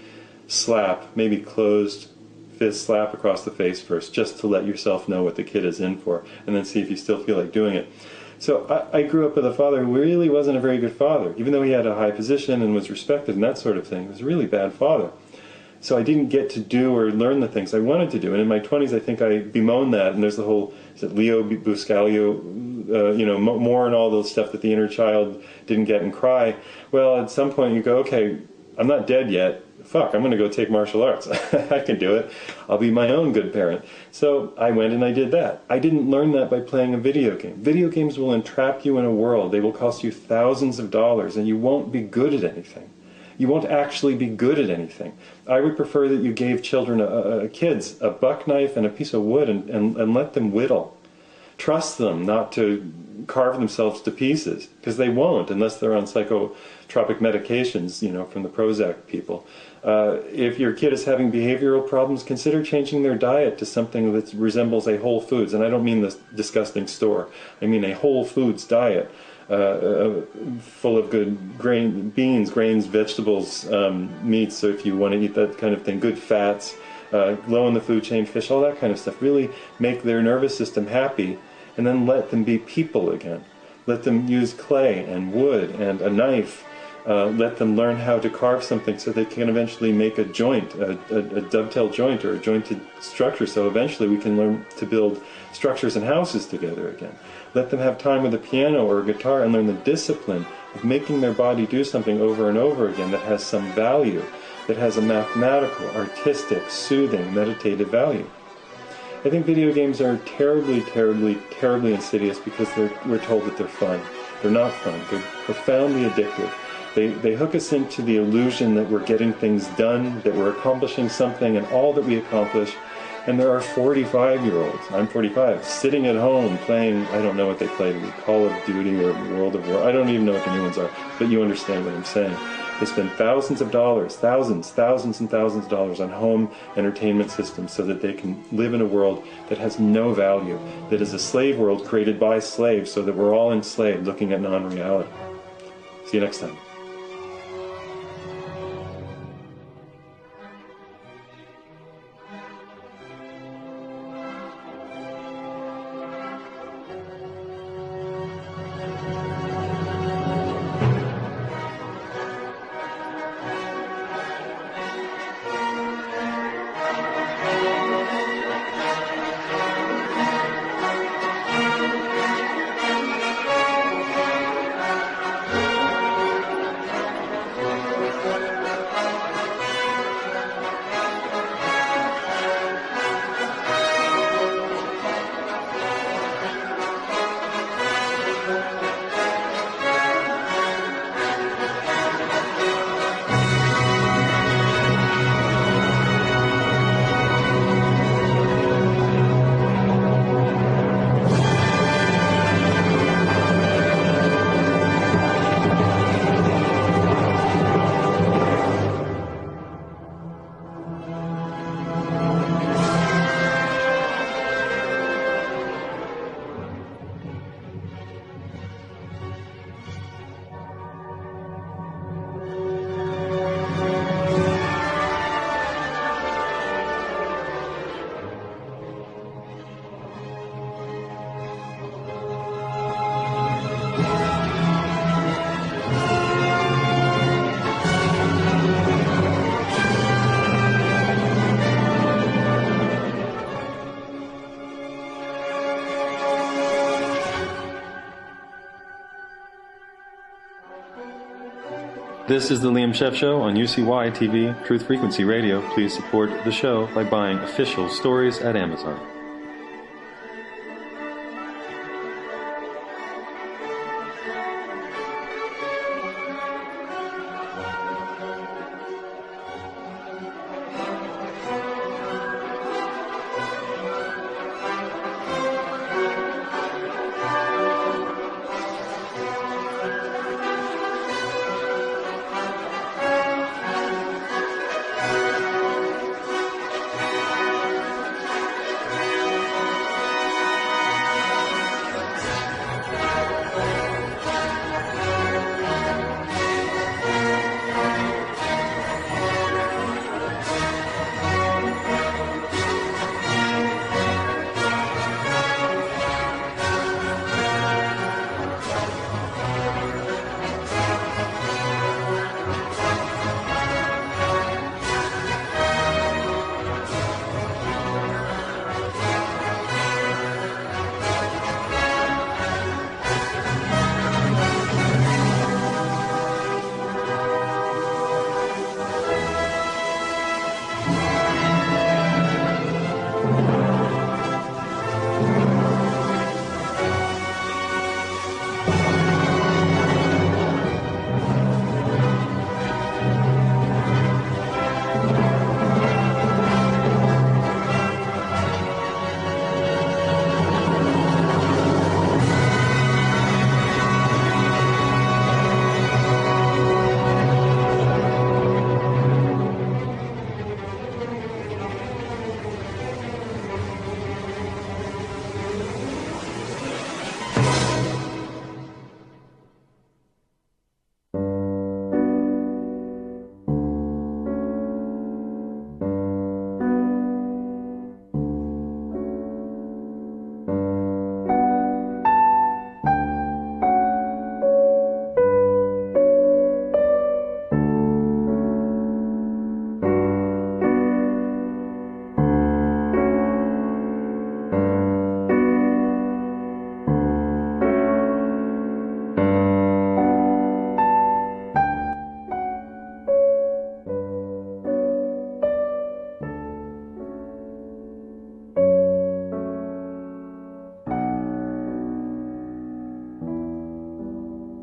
Speaker 2: slap, maybe closed fist slap across the face first, just to let yourself know what the kid is in for, and then see if you still feel like doing it. So I grew up with a father who really wasn't a very good father. Even though he had a high position and was respected and that sort of thing, he was a really bad father. So I didn't get to do or learn the things I wanted to do. And in my 20s, I think I bemoaned that. And there's the whole, Leo Buscaglia, more and all those stuff that the inner child didn't get and cry. Well, at some point you go, okay, I'm not dead yet. Fuck, I'm going to go take martial arts. I can do it. I'll be my own good parent. So I went and I did that. I didn't learn that by playing a video game. Video games will entrap you in a world. They will cost you thousands of dollars, and you won't be good at anything. You won't actually be good at anything. I would prefer that you gave children, kids, a buck knife and a piece of wood and let them whittle. trust them not to carve themselves to pieces, because they won't unless they're on psychotropic medications, from the Prozac people. If your kid is having behavioral problems, consider changing their diet to something that resembles a Whole Foods. And I don't mean this disgusting store. I mean a Whole Foods diet, full of good beans, grains, vegetables, meats. So if you want to eat that kind of thing, good fats, low in the food chain, fish, all that kind of stuff. Really make their nervous system happy, and then let them be people again. Let them use clay and wood and a knife. Let them learn how to carve something so they can eventually make a joint, a dovetail joint or a jointed structure, so eventually we can learn to build structures and houses together again. Let them have time with a piano or a guitar and learn the discipline of making their body do something over and over again that has some value, that has a mathematical, artistic, soothing, meditative value. I think video games are terribly, terribly, terribly insidious because we're told that they're fun. They're not fun. They're profoundly addictive. They hook us into the illusion that we're getting things done, that we're accomplishing something, and all that we accomplish. And there are 45-year-olds, I'm 45, sitting at home playing, I don't know what they play, Call of Duty or World of War, I don't even know what the new ones are, but you understand what I'm saying. They spend thousands of dollars, thousands and thousands of dollars on home entertainment systems so that they can live in a world that has no value, that is a slave world created by slaves so that we're all enslaved looking at non-reality. See you next time. This is the Liam Scheff Show on UCY TV, Truth Frequency Radio. Please support the show by buying official stories at Amazon.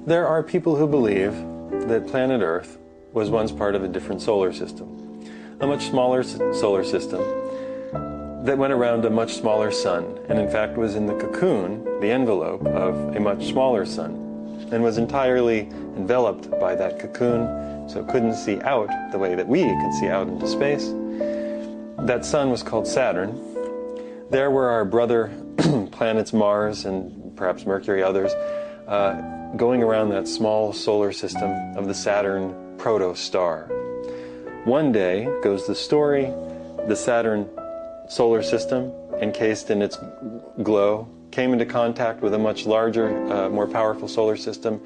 Speaker 2: There are people who believe that planet Earth was once part of a different solar system, a much smaller solar system that went around a much smaller sun, and in fact was in the cocoon, the envelope of a much smaller sun, and was entirely enveloped by that cocoon, so couldn't see out the way that we could see out into space. That sun was called Saturn. There were our brother planets Mars and perhaps Mercury, others, going around that small solar system of the Saturn protostar. One day, goes the story, the Saturn solar system, encased in its glow, came into contact with a much larger, more powerful solar system,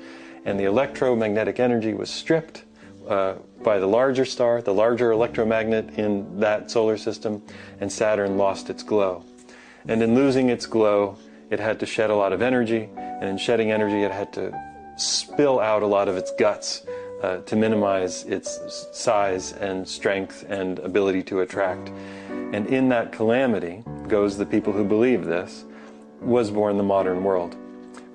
Speaker 2: and the electromagnetic energy was stripped by the larger star, the larger electromagnet in that solar system, and Saturn lost its glow. And in losing its glow, it had to shed a lot of energy, and in shedding energy, it had to spill out a lot of its guts to minimize its size and strength and ability to attract. And in that calamity, goes the people who believe this, was born the modern world.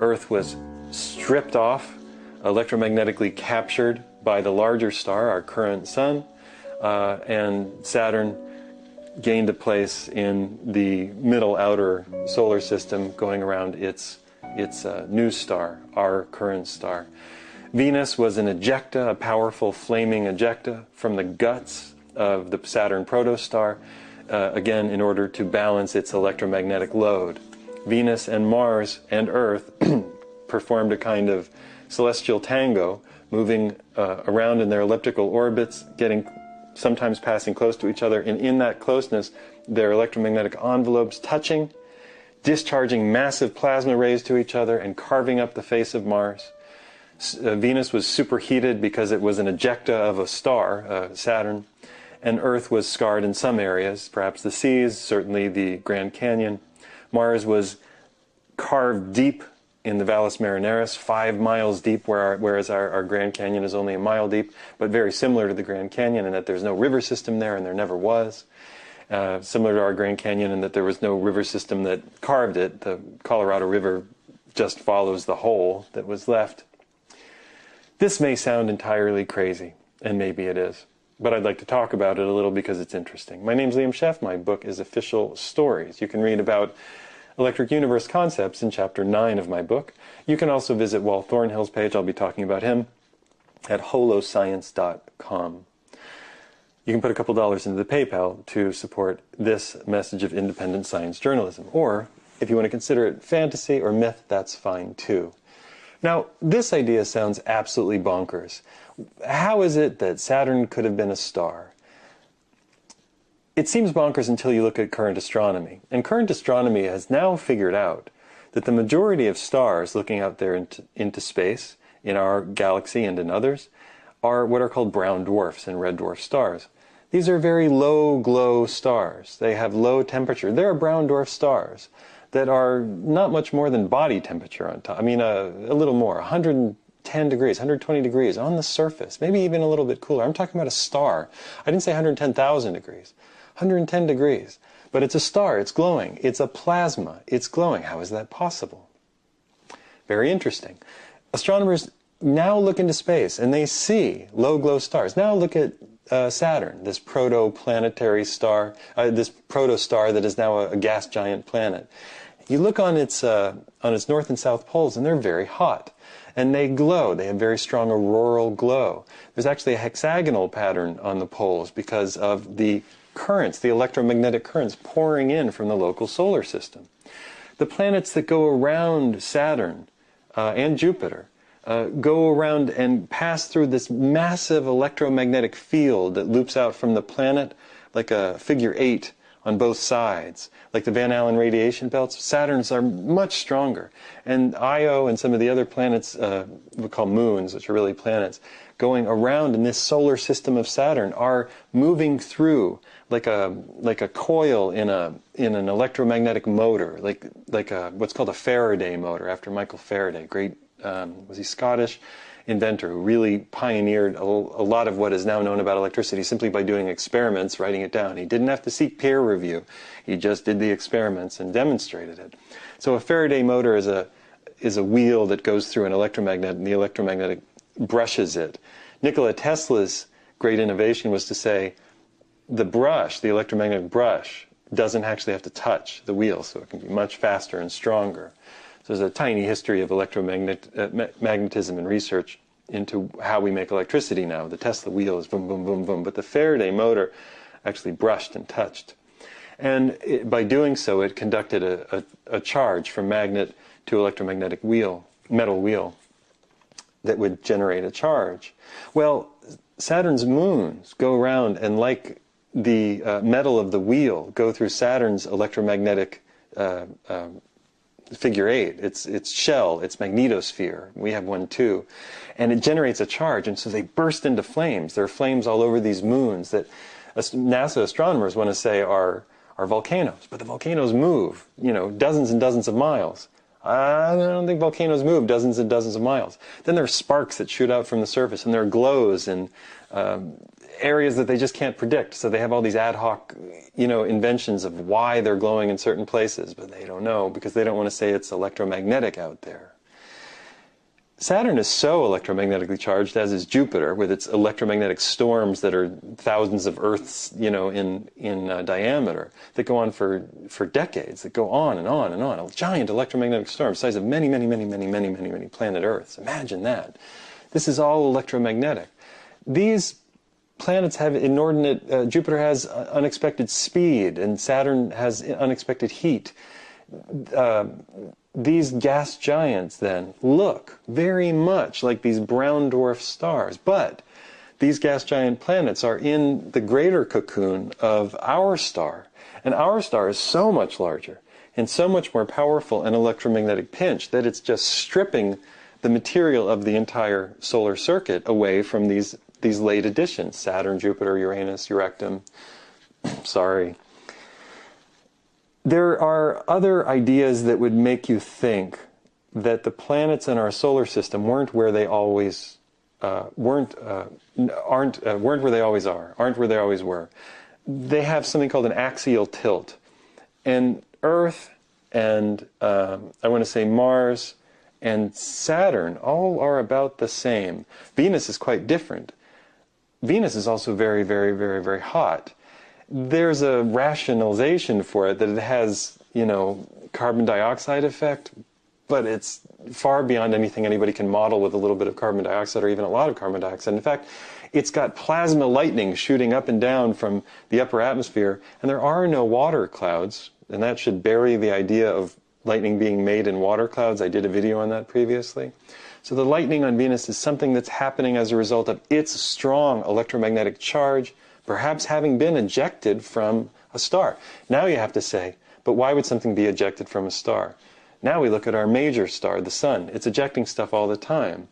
Speaker 2: Earth was stripped off, electromagnetically captured by the larger star, our current sun, and Saturn gained a place in the middle outer solar system, going around its new star, our current star. Venus was an ejecta, a powerful flaming ejecta from the guts of the Saturn protostar, again in order to balance its electromagnetic load. Venus and Mars and Earth performed a kind of celestial tango, moving around in their elliptical orbits, sometimes passing close to each other, and in that closeness, their electromagnetic envelopes touching, discharging massive plasma rays to each other, and carving up the face of Mars. Venus was superheated because it was an ejecta of a star, Saturn, and Earth was scarred in some areas, perhaps the seas, certainly the Grand Canyon. Mars was carved deep in the Valles Marineris, 5 miles deep, whereas our Grand Canyon is only a mile deep, but very similar to the Grand Canyon in that there's no river system there, and there never was. Similar to our Grand Canyon in that there was no river system that carved it. The Colorado River just follows the hole that was left. This may sound entirely crazy, and maybe it is, but I'd like to talk about it a little because it's interesting. My name's Liam Scheff. My book is Official Stories. You can read about electric universe concepts in chapter 9 of my book. You can also visit Walt Thornhill's page, I'll be talking about him, at holoscience.com. You can put a couple dollars into the PayPal to support this message of independent science journalism. Or, if you want to consider it fantasy or myth, that's fine too. Now, this idea sounds absolutely bonkers. How is it that Saturn could have been a star? It seems bonkers until you look at current astronomy. And current astronomy has now figured out that the majority of stars looking out there into space, in our galaxy and in others, are what are called brown dwarfs and red dwarf stars. These are very low glow stars. They have low temperature. There are brown dwarf stars that are not much more than body temperature on top. I mean, a little more, 110 degrees, 120 degrees on the surface, maybe even a little bit cooler. I'm talking about a star. I didn't say 110,000 degrees. 110 degrees. But it's a star, it's glowing, it's a plasma, it's glowing. How is that possible? Very interesting. Astronomers now look into space and they see low glow stars. Now look at Saturn, this protoplanetary star, this protostar that is now a gas giant planet. You look on its north and south poles and they're very hot. And they glow. They have very strong auroral glow. There's actually a hexagonal pattern on the poles because of the currents, the electromagnetic currents pouring in from the local solar system. The planets that go around Saturn and Jupiter go around and pass through this massive electromagnetic field that loops out from the planet like a figure 8 on both sides, like the Van Allen radiation belts. Saturns are much stronger. And Io and some of the other planets we call moons, which are really planets, going around in this solar system of Saturn are moving through like a coil in an electromagnetic motor, like what's called a Faraday motor, after Michael Faraday, great, was he Scottish inventor who really pioneered a lot of what is now known about electricity simply by doing experiments, writing it down. He didn't have to seek peer review. He just did the experiments and demonstrated it. So a Faraday motor is is a wheel that goes through an electromagnet, and the electromagnetic brushes it. Nikola Tesla's great innovation was to say the brush, the electromagnetic brush, doesn't actually have to touch the wheel, so it can be much faster and stronger. So there's a tiny history of magnetism and research into how we make electricity now. The Tesla wheel is boom, boom, boom, boom, but the Faraday motor actually brushed and touched. And by doing so, it conducted a charge from magnet to electromagnetic wheel, metal wheel, that would generate a charge. Well, Saturn's moons go around and, like the metal of the wheel, go through Saturn's electromagnetic figure 8, its shell, its magnetosphere. We have one too. And it generates a charge, and so they burst into flames. There are flames all over these moons that NASA astronomers want to say are volcanoes. But the volcanoes move, dozens and dozens of miles. I don't think volcanoes move dozens and dozens of miles. Then there are sparks that shoot out from the surface, and there are glows in areas that they just can't predict. So they have all these ad hoc, inventions of why they're glowing in certain places, but they don't know because they don't want to say it's electromagnetic out there. Saturn is so electromagnetically charged, as is Jupiter, with its electromagnetic storms that are thousands of Earths, in diameter, that go on for decades, that go on and on and on. A giant electromagnetic storm, the size of many, many, many, many, many, many, many planet Earths. Imagine that. This is all electromagnetic. These planets have inordinate, Jupiter has unexpected speed, and Saturn has unexpected heat. These gas giants, then, look very much like these brown dwarf stars, but these gas giant planets are in the greater cocoon of our star, and our star is so much larger and so much more powerful and electromagnetic pinch that it's just stripping the material of the entire solar circuit away from these late additions, Saturn, Jupiter, Uranus, Eurectum. Sorry. There are other ideas that would make you think that the planets in our solar system weren't where they always weren't where they always are, aren't where they always were. They have something called an axial tilt, and Earth and I want to say Mars and Saturn all are about the same. Venus is quite different. Venus is also very, very, very, very hot. There's a rationalization for it that it has, carbon dioxide effect, but it's far beyond anything anybody can model with a little bit of carbon dioxide or even a lot of carbon dioxide. In fact, it's got plasma lightning shooting up and down from the upper atmosphere, and there are no water clouds, and that should bury the idea of lightning being made in water clouds. I did a video on that previously. So the lightning on Venus is something that's happening as a result of its strong electromagnetic charge, perhaps having been ejected from a star. Now you have to say, but why would something be ejected from a star? Now we look at our major star, the Sun. It's ejecting stuff all the time.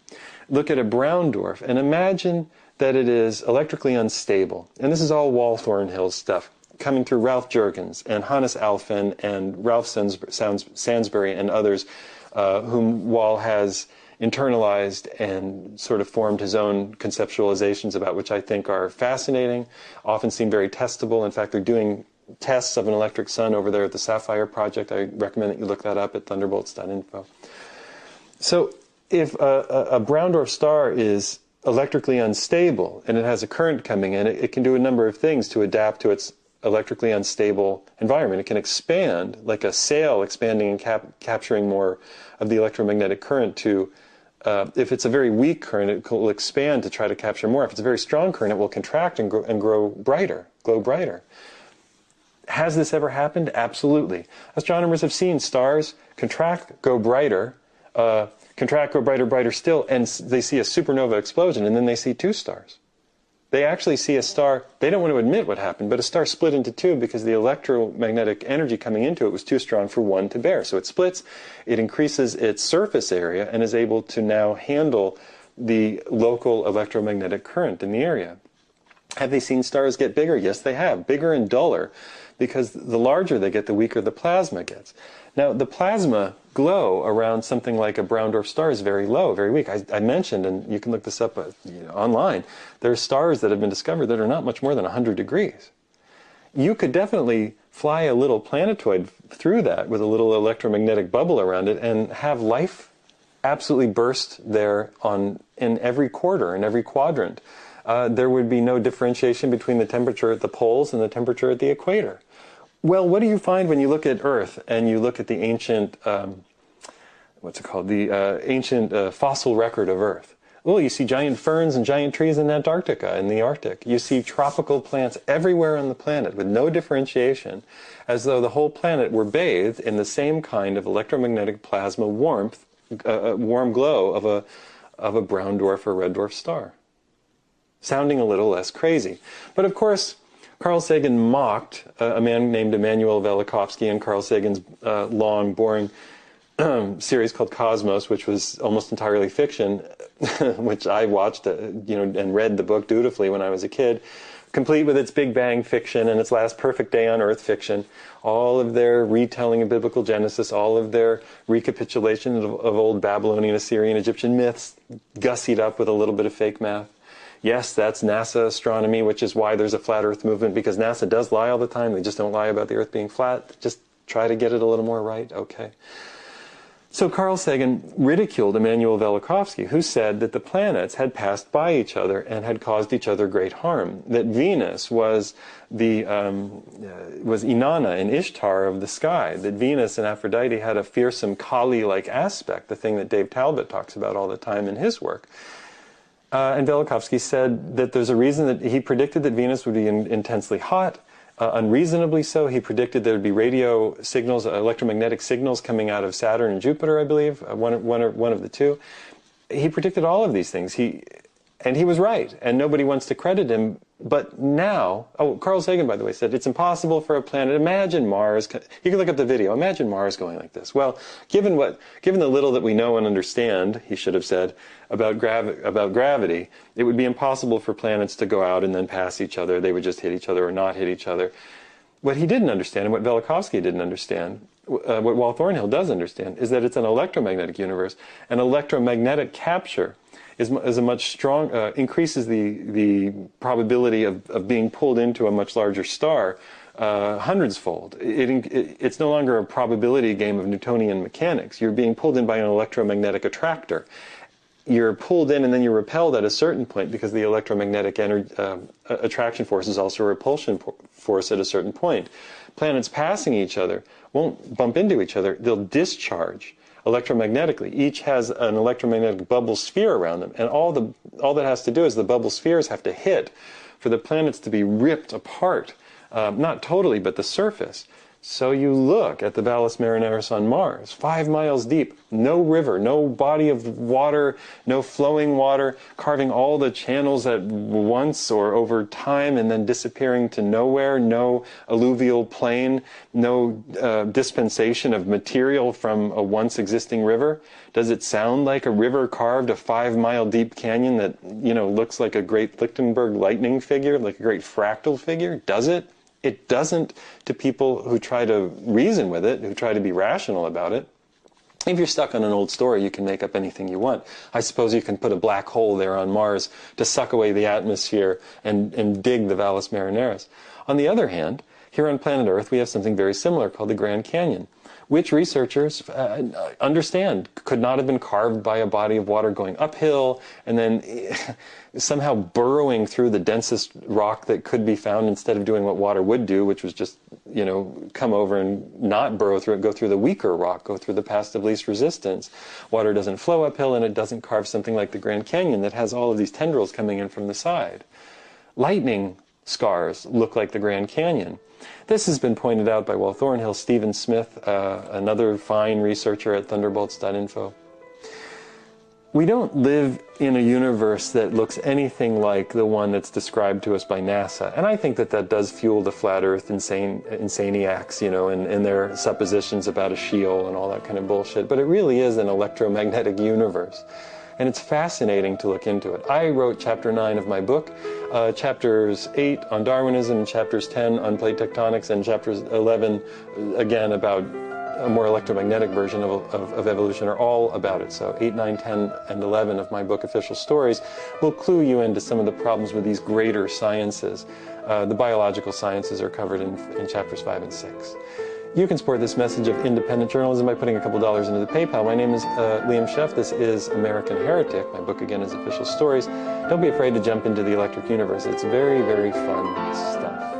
Speaker 2: Look at a brown dwarf and imagine that it is electrically unstable. And this is all Wal Thornhill stuff, coming through Ralph Jurgens and Hannes Alphen and Ralph Sansbury and others, whom Wal has internalized and sort of formed his own conceptualizations about, which I think are fascinating, often seem very testable. In fact, they're doing tests of an electric sun over there at the Sapphire Project. I recommend that you look that up at thunderbolts.info. So if a brown dwarf star is electrically unstable and it has a current coming in, it can do a number of things to adapt to its electrically unstable environment. It can expand, like a sail expanding and capturing more of the electromagnetic current to, if it's a very weak current, it will expand to try to capture more. If it's a very strong current, it will contract and glow brighter. Has this ever happened? Absolutely. Astronomers have seen stars contract, go brighter, brighter still, and they see a supernova explosion, and then they see two stars. They actually see a star, they don't want to admit what happened, but a star split into two because the electromagnetic energy coming into it was too strong for one to bear. So it splits, it increases its surface area, and is able to now handle the local electromagnetic current in the area. Have they seen stars get bigger? Yes, they have. Bigger and duller, because the larger they get, the weaker the plasma gets. Now, the plasma glow around something like a brown dwarf star is very low, very weak. I mentioned, and you can look this up online, there are stars that have been discovered that are not much more than 100 degrees. You could definitely fly a little planetoid through that with a little electromagnetic bubble around it and have life absolutely burst there in every quarter, in every quadrant. There would be no differentiation between the temperature at the poles and the temperature at the equator. Well, what do you find when you look at Earth and you look at the ancient, ancient fossil record of Earth? Well, you see giant ferns and giant trees in Antarctica, in the Arctic. You see tropical plants everywhere on the planet with no differentiation, as though the whole planet were bathed in the same kind of electromagnetic plasma warmth, warm glow of a brown dwarf or red dwarf star. Sounding a little less crazy. But of course, Carl Sagan mocked a man named Emanuel Velikovsky in Carl Sagan's long, boring series called Cosmos, which was almost entirely fiction, which I watched, and read the book dutifully when I was a kid, complete with its Big Bang fiction and its last perfect day on Earth fiction, all of their retelling of biblical Genesis, all of their recapitulation of old Babylonian, Assyrian, Egyptian myths, gussied up with a little bit of fake math. Yes, that's NASA astronomy, which is why there's a flat Earth movement, because NASA does lie all the time. They just don't lie about the Earth being flat. Just try to get it a little more right. Okay. So Carl Sagan ridiculed Emanuel Velikovsky, who said that the planets had passed by each other and had caused each other great harm. That Venus was Inanna and Ishtar of the sky. That Venus and Aphrodite had a fearsome Kali-like aspect, the thing that Dave Talbot talks about all the time in his work. And Velikovsky said that there's a reason that he predicted that Venus would be intensely hot. Unreasonably so. He predicted there would be radio signals, electromagnetic signals coming out of Saturn and Jupiter, I believe, one of the two. He predicted all of these things. And he was right, and nobody wants to credit him. But now, Carl Sagan, by the way, said it's impossible for a planet. Imagine Mars. You can look up the video. Imagine Mars going like this. Well, given the little that we know and understand, he should have said, about gravity, it would be impossible for planets to go out and then pass each other. They would just hit each other or not hit each other. What he didn't understand, and what Velikovsky didn't understand, what Walt Thornhill does understand, is that it's an electromagnetic universe. An electromagnetic capture is a much strong, increases the probability of being pulled into a much larger star hundreds-fold. It's no longer a probability game of Newtonian mechanics. You're being pulled in by an electromagnetic attractor. You're pulled in and then you're repelled at a certain point because the electromagnetic attraction force is also a repulsion force at a certain point. Planets passing each other won't bump into each other. They'll discharge electromagnetically. Each has an electromagnetic bubble sphere around them, and all that has to do is the bubble spheres have to hit for the planets to be ripped apart, not totally, but the surface. So you look at the Valles Marineris on Mars, 5 miles deep, no river, no body of water, no flowing water, carving all the channels at once or over time and then disappearing to nowhere, no alluvial plain, no dispensation of material from a once existing river. Does it sound like a river carved a 5-mile deep canyon that, looks like a great Lichtenberg lightning figure, like a great fractal figure? Does it? It doesn't to people who try to reason with it, who try to be rational about it. If you're stuck on an old story, you can make up anything you want. I suppose you can put a black hole there on Mars to suck away the atmosphere and dig the Valles Marineris. On the other hand, here on planet Earth, we have something very similar called the Grand Canyon, which researchers understand could not have been carved by a body of water going uphill and then somehow burrowing through the densest rock that could be found instead of doing what water would do, which was just, come over and not burrow through it, go through the weaker rock, go through the path of least resistance. Water doesn't flow uphill and it doesn't carve something like the Grand Canyon that has all of these tendrils coming in from the side. Lightning scars look like the Grand Canyon. This has been pointed out by Walt Thornhill, Stephen Smith, another fine researcher at thunderbolts.info. We don't live in a universe that looks anything like the one that's described to us by NASA. And I think that does fuel the flat earth insaniacs, in their suppositions about a Sheol and all that kind of bullshit. But it really is an electromagnetic universe. And it's fascinating to look into it. I wrote chapter 9 of my book, chapters 8 on Darwinism, and chapters 10 on plate tectonics, and chapters 11, again, about a more electromagnetic version of evolution are all about it. So 8, 9, 10, and 11 of my book, Official Stories, will clue you into some of the problems with these greater sciences. The biological sciences are covered in chapters 5 and 6. You can support this message of independent journalism by putting a couple dollars into the PayPal. My name is Liam Scheff. This is American Heretic. My book, again, is Official Stories. Don't be afraid to jump into the electric universe. It's very, very fun stuff.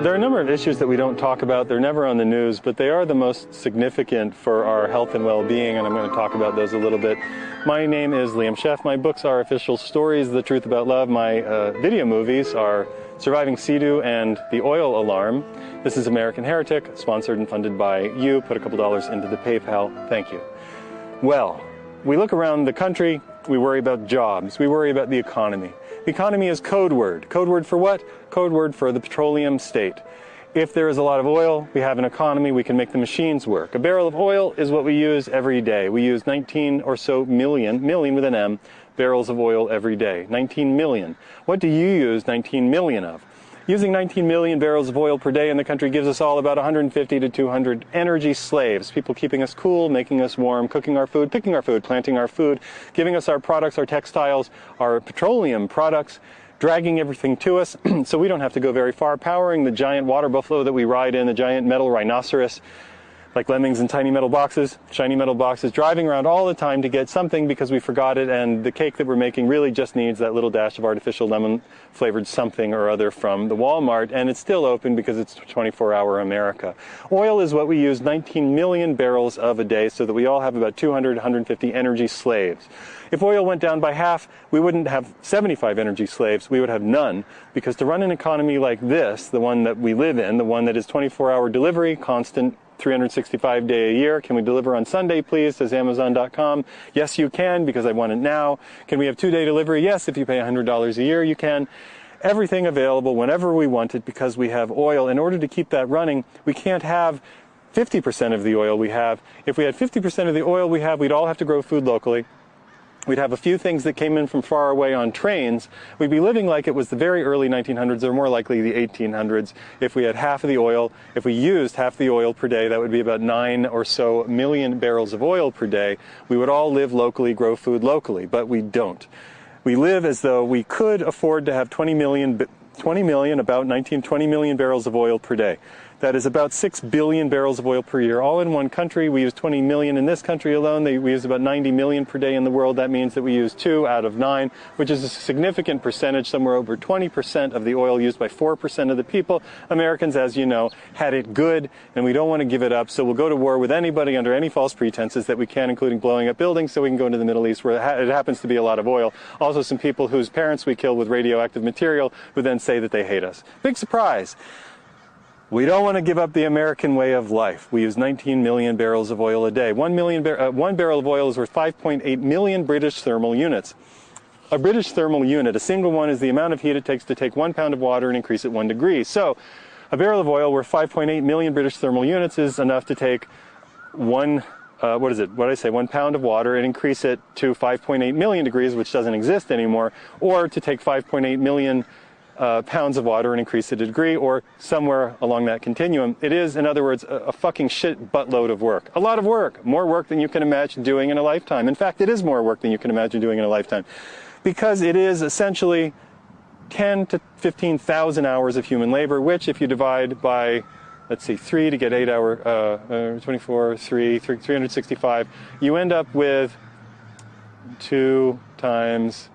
Speaker 2: There are a number of issues that we don't talk about. They're never on the news, but they are the most significant for our health and well-being, and I'm going to talk about those a little bit. My name is Liam Scheff. My books are Official Stories, The Truth About Love. My video movies are Surviving Sea-Doo and The Oil Alarm. This is American Heretic, sponsored and funded by you. Put a couple dollars into the PayPal. Thank you. Well, we look around the country, we worry about jobs, we worry about the economy. The economy is code word. Code word for what? Code word for the petroleum state. If there is a lot of oil, we have an economy, we can make the machines work. A barrel of oil is what we use every day. We use 19 or so million with an M, barrels of oil every day. 19 million. What do you use 19 million of? Using 19 million barrels of oil per day in the country gives us all about 150 to 200 energy slaves, people keeping us cool, making us warm, cooking our food, picking our food, planting our food, giving us our products, our textiles, our petroleum products, dragging everything to us so we don't have to go very far, powering the giant water buffalo that we ride in, the giant metal rhinoceros, like lemmings in tiny metal boxes, shiny metal boxes, driving around all the time to get something because we forgot it, and the cake that we're making really just needs that little dash of artificial lemon-flavored something or other from the Walmart, and it's still open because it's 24-hour America. Oil is what we use 19 million barrels of a day, so that we all have about 200, 150 energy slaves. If oil went down by half, we wouldn't have 75 energy slaves, we would have none, because to run an economy like this, the one that we live in, the one that is 24-hour delivery, constant, 365 day a year. Can we deliver on Sunday, please, says Amazon.com. Yes, you can, because I want it now. Can we have 2-day delivery? Yes, if you pay $100 a year, you can. Everything available whenever we want it because we have oil. In order to keep that running, we can't have 50% of the oil we have. If we had 50% of the oil we have, we'd all have to grow food locally. We'd have a few things that came in from far away on trains. We'd be living like it was the very early 1900s, or more likely the 1800s. If we had half of the oil, if we used half the oil per day, that would be about 9 or so million barrels of oil per day. We would all live locally, grow food locally, but we don't. We live as though we could afford to have 20 million, about 20 million barrels of oil per day. That is about 6 billion barrels of oil per year, all in one country. We use 20 million in this country alone. We use about 90 million per day in the world. That means that we use 2 out of 9, which is a significant percentage, somewhere over 20% of the oil used by 4% of the people. Americans, as you know, had it good, and we don't want to give it up, so we'll go to war with anybody under any false pretenses that we can, including blowing up buildings, so we can go into the Middle East where it happens to be a lot of oil. Also, some people whose parents we kill with radioactive material who then say that they hate us. Big surprise. We don't want to give up the American way of life. We use 19 million barrels of oil a day. 1 barrel of oil is worth 5.8 million British thermal units. A British thermal unit, a single one, is the amount of heat it takes to take 1 pound of water and increase it 1 degree. So a barrel of oil worth 5.8 million British thermal units is enough to take 1 pound of water and increase it to 5.8 million degrees, which doesn't exist anymore, or to take 5.8 million pounds of water and increase it a degree, or somewhere along that continuum. It is, in other words, a fucking shit buttload of work. A lot of work. More work than you can imagine doing in a lifetime. In fact, it is more work than you can imagine doing in a lifetime. Because it is essentially 10 to 15,000 hours of human labor, which if you divide by, let's see, 3 to get 8 hour, 24, 365, you end up with 2 times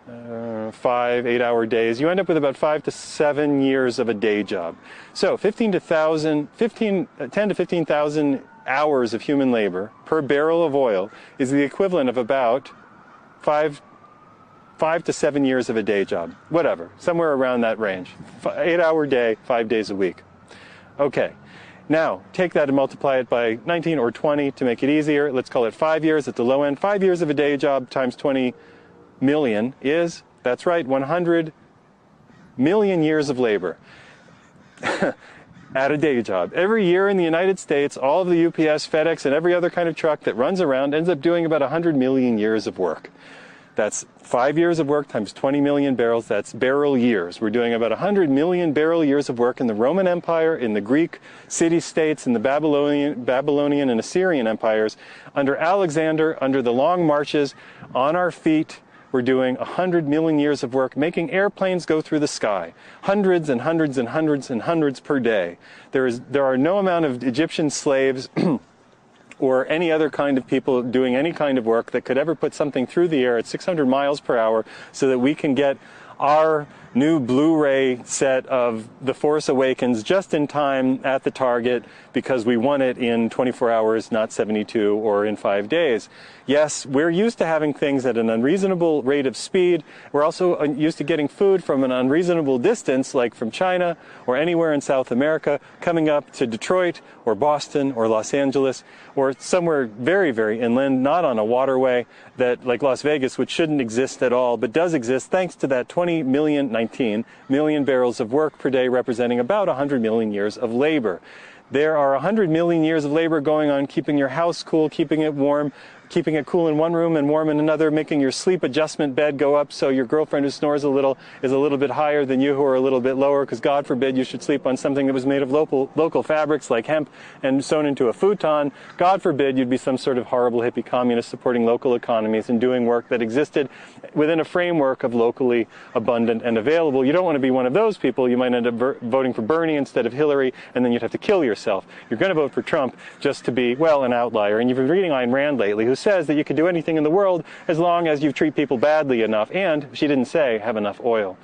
Speaker 2: 5 8-hour days. You end up with about 5 to 7 years of a day job. So 10 to 15,000 hours of human labor per barrel of oil is the equivalent of about 5 5 to 7 years of a day job, whatever, somewhere around that range. 8-hour day, 5 days a week. Okay, now take that and multiply it by 19 or 20 to make it easier. Let's call it 5 years at the low end. 5 years of a day job times 20 million is, that's right, 100 million years of labor at a day job. Every year in the United States, all of the UPS, FedEx, and every other kind of truck that runs around ends up doing about 100 million years of work. That's 5 years of work times 20 million barrels. That's barrel years. We're doing about 100 million barrel years of work in the Roman Empire, in the Greek city-states, in the Babylonian and Assyrian empires. Under Alexander, under the long marches, on our feet, we're doing 100 million years of work, making airplanes go through the sky. Hundreds and hundreds and hundreds and hundreds per day. There are no amount of Egyptian slaves or any other kind of people doing any kind of work that could ever put something through the air at 600 miles per hour so that we can get our new Blu-ray set of The Force Awakens just in time at the Target because we want it in 24 hours, not 72, or in 5 days. Yes, we're used to having things at an unreasonable rate of speed. We're also used to getting food from an unreasonable distance, like from China or anywhere in South America, coming up to Detroit or Boston or Los Angeles or somewhere very, very inland, not on a waterway that, like Las Vegas, which shouldn't exist at all, but does exist thanks to that 19 million barrels of work per day, representing about 100 million years of labor. There are 100 million years of labor going on keeping your house cool, keeping it warm, keeping it cool in one room and warm in another, making your sleep adjustment bed go up so your girlfriend who snores a little is a little bit higher than you who are a little bit lower, because God forbid you should sleep on something that was made of local fabrics like hemp and sewn into a futon. God forbid you'd be some sort of horrible hippie communist supporting local economies and doing work that existed within a framework of locally abundant and available. You don't want to be one of those people. You might end up voting for Bernie instead of Hillary, and then you'd have to kill yourself. You're going to vote for Trump just to be, well, an outlier. And you've been reading Ayn Rand lately, who says that you can do anything in the world as long as you treat people badly enough, and, she didn't say, have enough oil.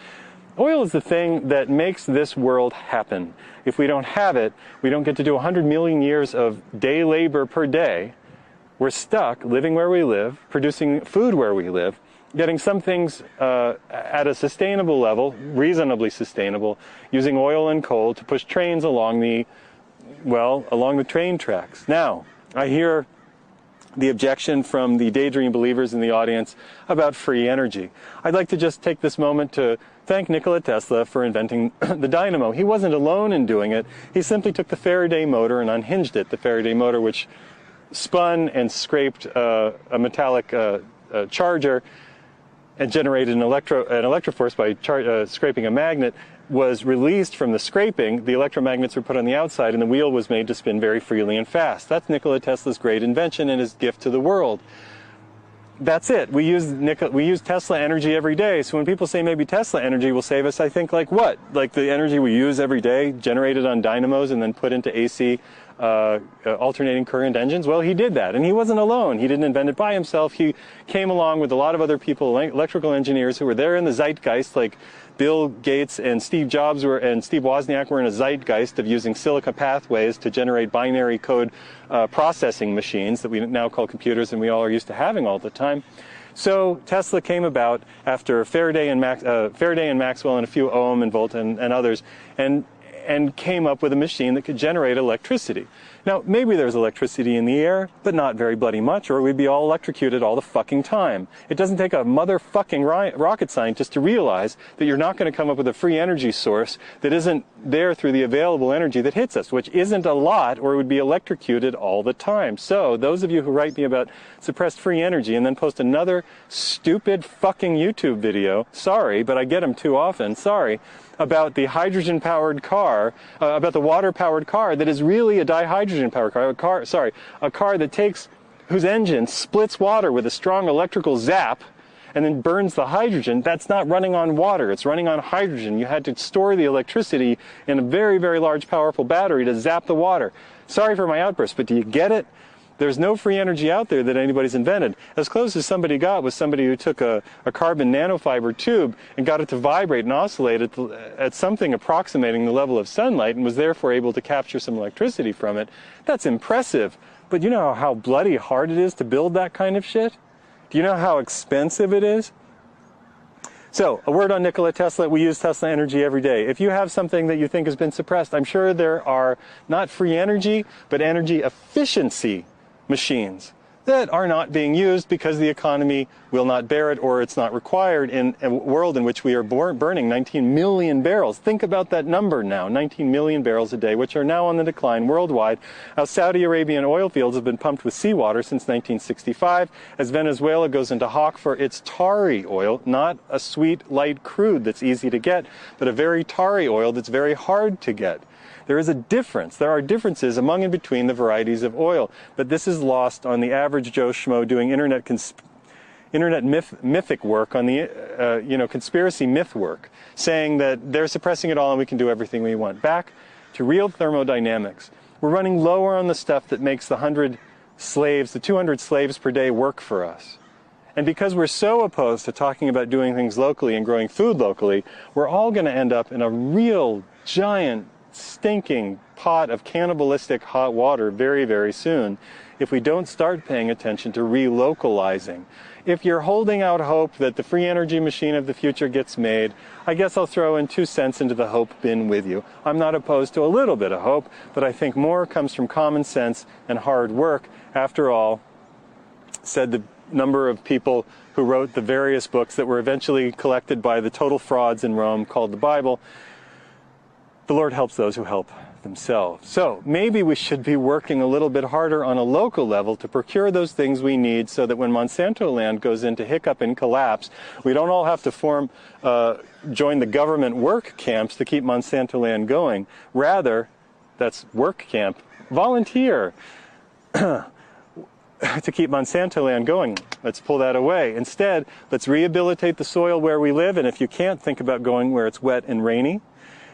Speaker 2: Oil is the thing that makes this world happen. If we don't have it, we don't get to do 100 million years of day labor per day. We're stuck living where we live, producing food where we live, getting some things at a sustainable level, reasonably sustainable, using oil and coal to push trains along the train tracks. Now, I hear the objection from the daydream believers in the audience about free energy. I'd like to just take this moment to thank Nikola Tesla for inventing the dynamo. He wasn't alone in doing it. He simply took the Faraday motor and unhinged it, the Faraday motor which spun and scraped a metallic charger and generated an electroforce by scraping a magnet, was released from the scraping. The electromagnets were put on the outside, and the wheel was made to spin very freely and fast. That's Nikola Tesla's great invention and his gift to the world. That's it. We use Tesla energy every day. So when people say maybe Tesla energy will save us, I think, like what? Like the energy we use every day, generated on dynamos and then put into AC alternating current engines? Well, he did that, and he wasn't alone. He didn't invent it by himself. He came along with a lot of other people, electrical engineers, who were there in the zeitgeist, like Bill Gates and Steve Jobs and Steve Wozniak were in a zeitgeist of using silica pathways to generate binary code processing machines that we now call computers, and we all are used to having all the time. So Tesla came about after Faraday and Maxwell and a few Ohm and Volt and others, and came up with a machine that could generate electricity. Now, maybe there's electricity in the air, but not very bloody much, or we'd be all electrocuted all the fucking time. It doesn't take a motherfucking rocket scientist to realize that you're not going to come up with a free energy source that isn't there through the available energy that hits us, which isn't a lot, or we'd be electrocuted all the time. So, those of you who write me about suppressed free energy and then post another stupid fucking YouTube video, sorry, but I get them too often, sorry, about the hydrogen-powered car, about the water-powered car that is really a dihydrogen-powered car. A car that whose engine splits water with a strong electrical zap and then burns the hydrogen. That's not running on water. It's running on hydrogen. You had to store the electricity in a very, very large, powerful battery to zap the water. Sorry for my outburst, but do you get it? There's no free energy out there that anybody's invented. As close as somebody got was somebody who took a carbon nanofiber tube and got it to vibrate and oscillate at something approximating the level of sunlight and was therefore able to capture some electricity from it. That's impressive. But you know how bloody hard it is to build that kind of shit? Do you know how expensive it is? So, a word on Nikola Tesla. We use Tesla energy every day. If you have something that you think has been suppressed, I'm sure there are not free energy, but energy efficiency machines that are not being used because the economy will not bear it or it's not required in a world in which we are burning 19 million barrels. Think about that number now, 19 million barrels a day, which are now on the decline worldwide. Saudi Arabian oil fields have been pumped with seawater since 1965 as Venezuela goes into hock for its tarry oil, not a sweet, light crude that's easy to get, but a very tarry oil that's very hard to get. There is a difference. There are differences among and between the varieties of oil, but this is lost on the average Joe Schmo doing internet mythic work, on the conspiracy myth work, saying that they're suppressing it all and we can do everything we want. Back to real thermodynamics. We're running lower on the stuff that makes the 200 slaves per day work for us. And because we're so opposed to talking about doing things locally and growing food locally, we're all going to end up in a real giant stinking pot of cannibalistic hot water very, very soon if we don't start paying attention to relocalizing. If you're holding out hope that the free energy machine of the future gets made, I guess I'll throw in 2 cents into the hope bin with you. I'm not opposed to a little bit of hope, but I think more comes from common sense and hard work. After all, said the number of people who wrote the various books that were eventually collected by the total frauds in Rome called the Bible, the Lord helps those who help themselves. So maybe we should be working a little bit harder on a local level to procure those things we need so that when Monsanto land goes into hiccup and collapse, we don't all have to join the government work camps to keep Monsanto land going. Rather, that's work camp, volunteer to keep Monsanto land going. Let's pull that away. Instead, let's rehabilitate the soil where we live, and if you can't, think about going where it's wet and rainy.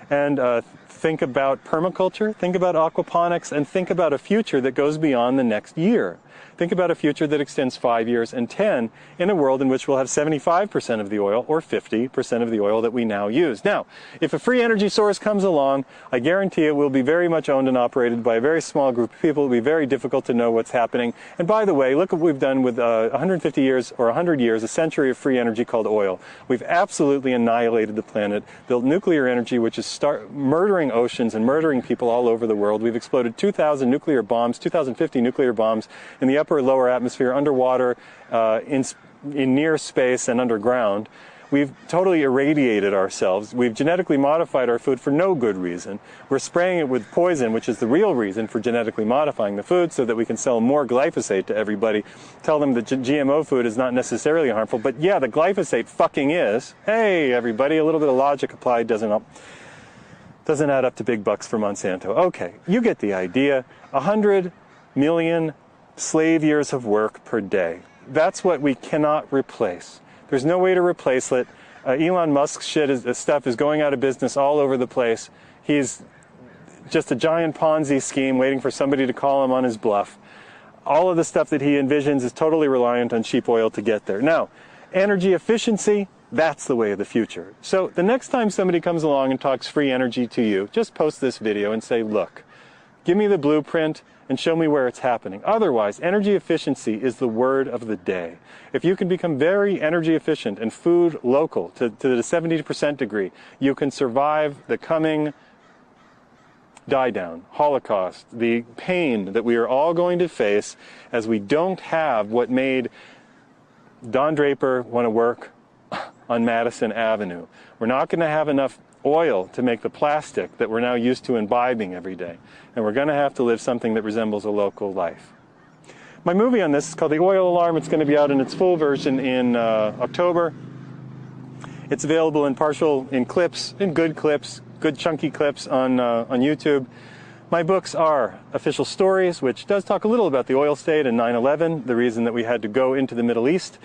Speaker 2: And think about permaculture, think about aquaponics, and think about a future that goes beyond the next year. Think about a future that extends 5 years and 10 in a world in which we'll have 75% of the oil or 50% of the oil that we now use. Now, if a free energy source comes along, I guarantee it will be very much owned and operated by a very small group of people. It will be very difficult to know what's happening. And by the way, look what we've done with 150 years or 100 years, a century of free energy called oil. We've absolutely annihilated the planet, built nuclear energy, which is murdering oceans and murdering people all over the world. We've exploded 2,000 nuclear bombs, 2,050 nuclear bombs in the upper lower atmosphere, underwater, in near space and underground. We've totally irradiated ourselves. We've genetically modified our food for no good reason. We're spraying it with poison, which is the real reason for genetically modifying the food, so that we can sell more glyphosate to everybody. Tell them that GMO food is not necessarily harmful, but yeah, the glyphosate fucking is. Hey, everybody, a little bit of logic applied doesn't add up to big bucks for Monsanto. Okay, you get the idea. 100 million slave years of work per day. That's what we cannot replace. There's no way to replace it. Elon Musk's stuff is going out of business all over the place. He's just a giant Ponzi scheme waiting for somebody to call him on his bluff. All of the stuff that he envisions is totally reliant on cheap oil to get there. Now, energy efficiency, that's the way of the future. So the next time somebody comes along and talks free energy to you, just post this video and say, look, give me the blueprint and show me where it's happening. Otherwise, energy efficiency is the word of the day. If you can become very energy efficient and food local to the 70% degree, you can survive the coming die down, Holocaust, the pain that we are all going to face as we don't have what made Don Draper want to work on Madison Avenue. We're not going to have enough oil to make the plastic that we're now used to imbibing every day. And we're going to have to live something that resembles a local life. My movie on this is called The Oil Alarm. It's going to be out in its full version in October. It's available in clips, in good clips, good chunky clips on YouTube. My books are Official Stories, which does talk a little about the oil state and 9/11, the reason that we had to go into the Middle East.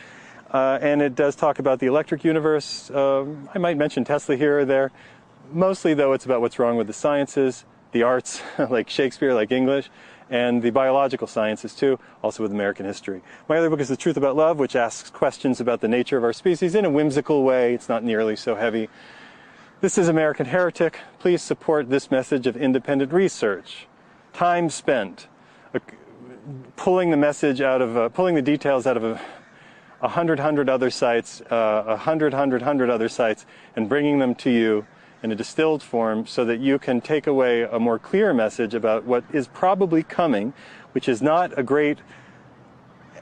Speaker 2: And it does talk about the electric universe. I might mention Tesla here or there. Mostly, though, it's about what's wrong with the sciences, the arts, like Shakespeare, like English, and the biological sciences, too, also with American history. My other book is The Truth About Love, which asks questions about the nature of our species in a whimsical way. It's not nearly so heavy. This is American Heretic. Please support this message of independent research. Time spent pulling the details out of 100 other sites, 100 other sites, and bringing them to you in a distilled form so that you can take away a more clear message about what is probably coming, which is not a great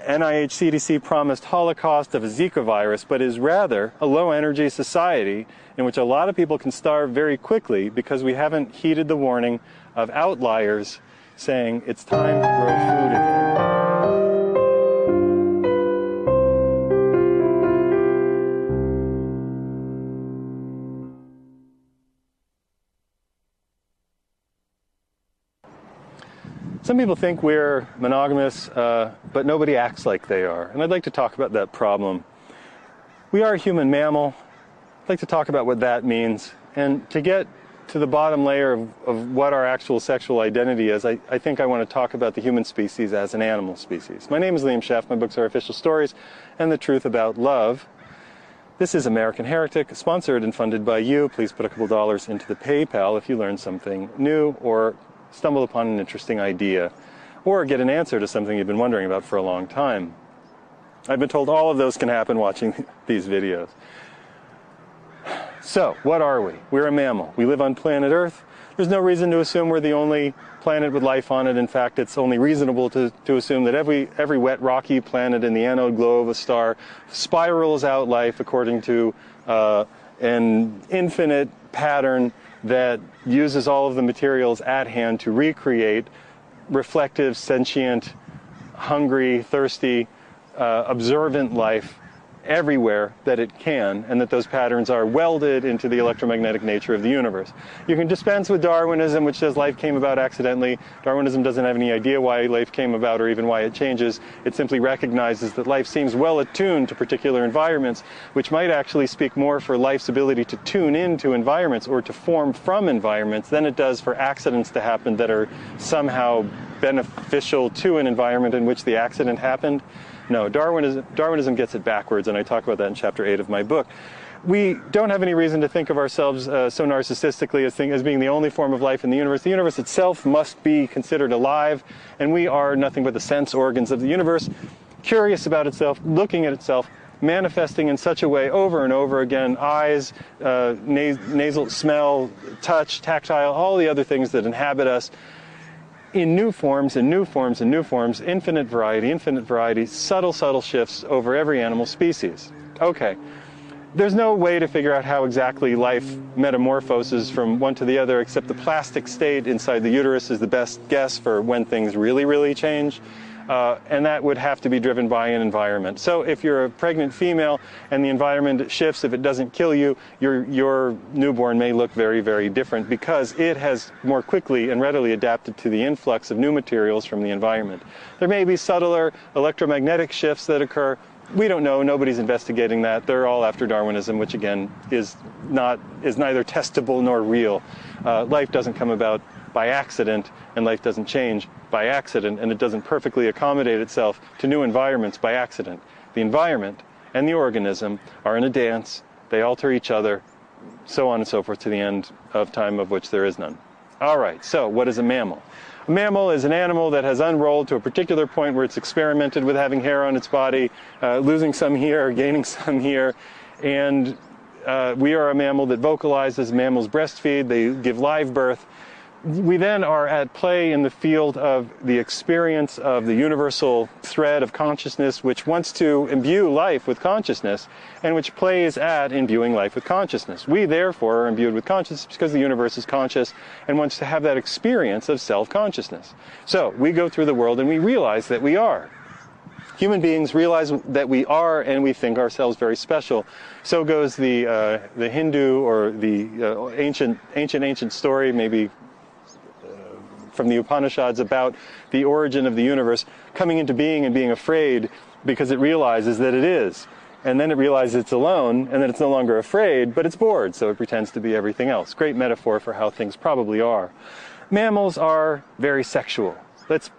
Speaker 2: NIH CDC promised holocaust of a Zika virus, but is rather a low-energy society in which a lot of people can starve very quickly because we haven't heeded the warning of outliers saying it's time to grow food again. Some people think we're monogamous, but nobody acts like they are. And I'd like to talk about that problem. We are a human mammal. I'd like to talk about what that means. And to get to the bottom layer of what our actual sexual identity is, I think I want to talk about the human species as an animal species. My name is Scheff. My books are Official Stories and The Truth About Love. This is American Heretic, sponsored and funded by you. Please put a couple dollars into the PayPal if you learn something new or stumble upon an interesting idea, or get an answer to something you've been wondering about for a long time. I've been told all of those can happen watching these videos. So, what are we? We're a mammal. We live on planet Earth. There's no reason to assume we're the only planet with life on it. In fact, it's only reasonable to assume that every wet, rocky planet in the anode glow of a star spirals out life according to an infinite pattern that uses all of the materials at hand to recreate reflective, sentient, hungry, thirsty, observant life everywhere that it can, and that those patterns are welded into the electromagnetic nature of the universe. You can dispense with Darwinism, which says life came about accidentally. Darwinism doesn't have any idea why life came about or even why it changes. It simply recognizes that life seems well attuned to particular environments, which might actually speak more for life's ability to tune into environments or to form from environments than it does for accidents to happen that are somehow beneficial to an environment in which the accident happened. No, Darwinism gets it backwards, and I talk about that in chapter 8 of my book. We don't have any reason to think of ourselves so narcissistically as being the only form of life in the universe. The universe itself must be considered alive, and we are nothing but the sense organs of the universe, curious about itself, looking at itself, manifesting in such a way over and over again, eyes, nasal smell, touch, tactile, all the other things that inhabit us, in new forms, and new forms, and new forms, infinite variety, subtle shifts over every animal species. Okay, there's no way to figure out how exactly life metamorphoses from one to the other, except the plastic state inside the uterus is the best guess for when things really change. And that would have to be driven by an environment. So if you're a pregnant female and the environment shifts, if it doesn't kill you, your newborn may look very different because it has more quickly and readily adapted to the influx of new materials from the environment. There may be subtler electromagnetic shifts that occur. We don't know. Nobody's investigating that. They're all after Darwinism, which again is neither testable nor real. Life doesn't come about by accident, and life doesn't change by accident, and it doesn't perfectly accommodate itself to new environments by accident. The environment and the organism are in a dance. They alter each other, so on and so forth to the end of time, of which there is none. All right, so what is a mammal? A mammal is an animal that has unrolled to a particular point where it's experimented with having hair on its body, losing some here, gaining some here, and we are a mammal that vocalizes. Mammals breastfeed, they give live birth. We then are at play in the field of the experience of the universal thread of consciousness, which wants to imbue life with consciousness, and which plays at imbuing life with consciousness. We, therefore, are imbued with consciousness because the universe is conscious and wants to have that experience of self-consciousness. So we go through the world and we realize that we are. Human beings realize that we are, and we think ourselves very special. So goes the Hindu or the ancient story, maybe from the Upanishads, about the origin of the universe coming into being and being afraid because it realizes that it is. And then it realizes it's alone, and then it's no longer afraid, but it's bored, so it pretends to be everything else. Great metaphor for how things probably are. Mammals are very sexual. Let's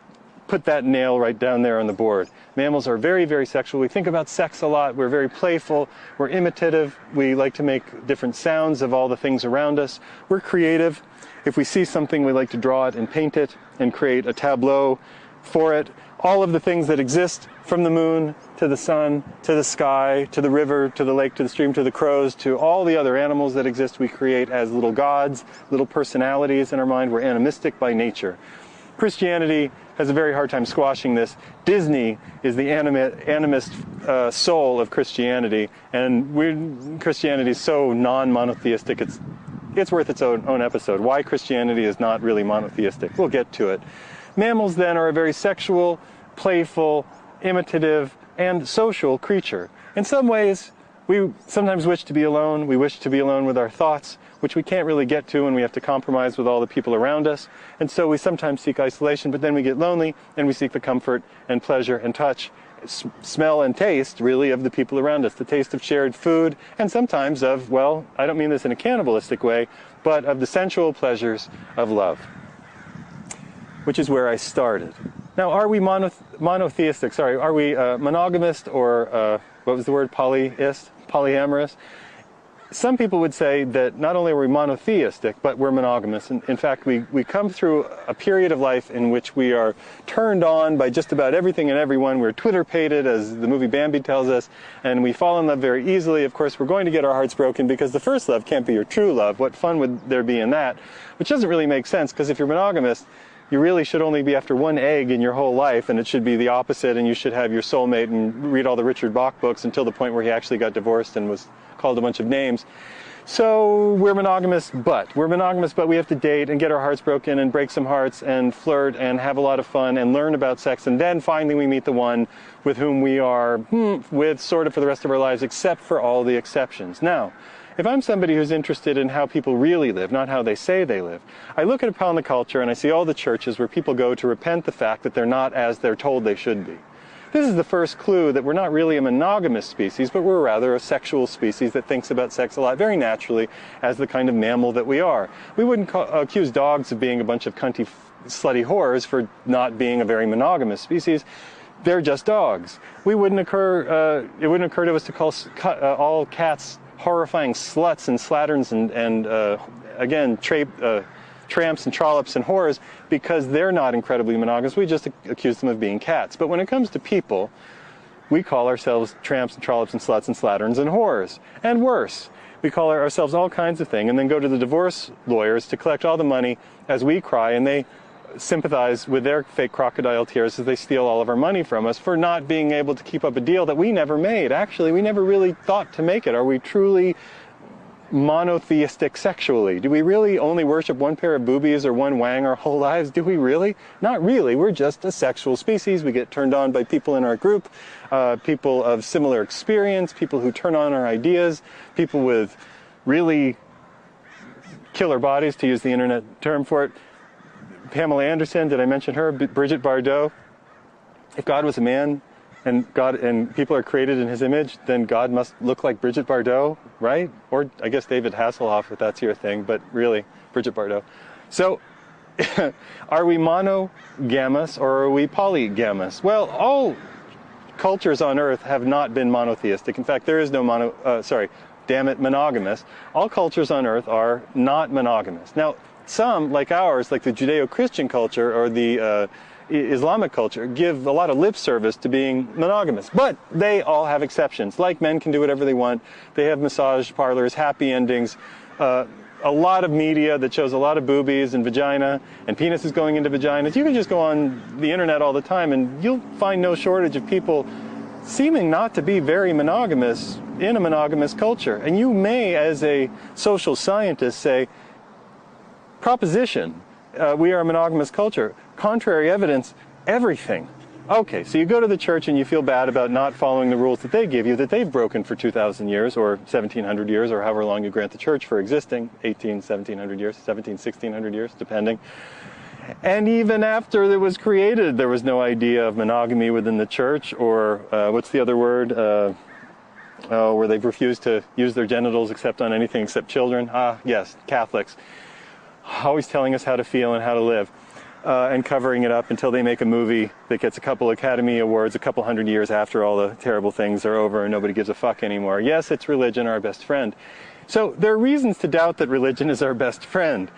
Speaker 2: put that nail right down there on the board. Mammals are very sexual. We think about sex a lot. We're very playful. We're imitative. We like to make different sounds of all the things around us. We're creative. If we see something, we like to draw it and paint it and create a tableau for it. All of the things that exist, from the moon to the sun to the sky to the river to the lake to the stream to the crows to all the other animals that exist, we create as little gods, little personalities in our mind. We're animistic by nature. Christianity has a very hard time squashing this. Disney is the animist soul of Christianity, and Christianity is so non-monotheistic, it's worth its own episode. Why Christianity is not really monotheistic. We'll get to it. Mammals, then, are a very sexual, playful, imitative, and social creature. In some ways, we sometimes wish to be alone. We wish to be alone with our thoughts, which we can't really get to, and we have to compromise with all the people around us. And so we sometimes seek isolation, but then we get lonely, and we seek the comfort and pleasure and touch, smell and taste, really, of the people around us. The taste of shared food, and sometimes of, well, I don't mean this in a cannibalistic way, but of the sensual pleasures of love, which is where I started. Now, are we monotheistic? Sorry, are we monogamist or, what was the word, polyamorous? Some people would say that not only are we monotheistic, but we're monogamous. In fact, we come through a period of life in which we are turned on by just about everything and everyone. We're Twitter-pated, as the movie Bambi tells us, and we fall in love very easily. Of course, we're going to get our hearts broken because the first love can't be your true love. What fun would there be in that? Which doesn't really make sense, because if you're monogamous, you really should only be after one egg in your whole life, and it should be the opposite, and you should have your soulmate and read all the Richard Bach books until the point where he actually got divorced and was called a bunch of names. So we're monogamous, but we have to date and get our hearts broken and break some hearts and flirt and have a lot of fun and learn about sex, and then finally we meet the one with whom we are with sort of for the rest of our lives, except for all the exceptions. Now, if I'm somebody who's interested in how people really live, not how they say they live, I look upon the culture and I see all the churches where people go to repent the fact that they're not as they're told they should be. This is the first clue that we're not really a monogamous species, but we're rather a sexual species that thinks about sex a lot, very naturally, as the kind of mammal that we are. We wouldn't accuse dogs of being a bunch of cunty, slutty whores for not being a very monogamous species. They're just dogs. It wouldn't occur to us to call all cats horrifying sluts and slatterns and again, tramps and trollops and whores, because they're not incredibly monogamous. We just accuse them of being cats. But when it comes to people, we call ourselves tramps and trollops and sluts and slatterns and whores. And worse, we call ourselves all kinds of things and then go to the divorce lawyers to collect all the money as we cry, and they sympathize with their fake crocodile tears as they steal all of our money from us for not being able to keep up a deal that we never made. Actually, we never really thought to make it. Are we truly monotheistic sexually? Do we really only worship one pair of boobies or one wang our whole lives? Do we really? Not really. We're just a sexual species. We get turned on by people in our group, people of similar experience, people who turn on our ideas, people with really killer bodies, to use the internet term for it. Pamela Anderson, did I mention her? Brigitte Bardot. If God was a man and people are created in his image, then God must look like Brigitte Bardot, right? Or I guess David Hasselhoff, if that's your thing, but really, Brigitte Bardot. So, are we monogamous or are we polygamous? Well, all cultures on Earth have not been monotheistic. In fact, there is no monogamous. All cultures on Earth are not monogamous. Now, some, like ours, like the Judeo-Christian culture or the Islamic culture, give a lot of lip service to being monogamous. But they all have exceptions. Like men can do whatever they want. They have massage parlors, happy endings, a lot of media that shows a lot of boobies and vagina and penises going into vaginas. You can just go on the internet all the time and you'll find no shortage of people seeming not to be very monogamous in a monogamous culture. And you may, as a social scientist, say, proposition, we are a monogamous culture. Contrary evidence, everything. Okay, so you go to the church and you feel bad about not following the rules that they give you, that they've broken for 2,000 years or 1,700 years or however long you grant the church for existing, 1,700 years, 1,600 years, depending. And even after it was created, there was no idea of monogamy within the church, or what's the other word? Where they've refused to use their genitals except on anything except children. Yes, Catholics. Always telling us how to feel and how to live, and covering it up until they make a movie that gets a couple Academy Awards a couple hundred years after all the terrible things are over and nobody gives a fuck anymore. Yes, it's religion, our best friend. So there are reasons to doubt that religion is our best friend.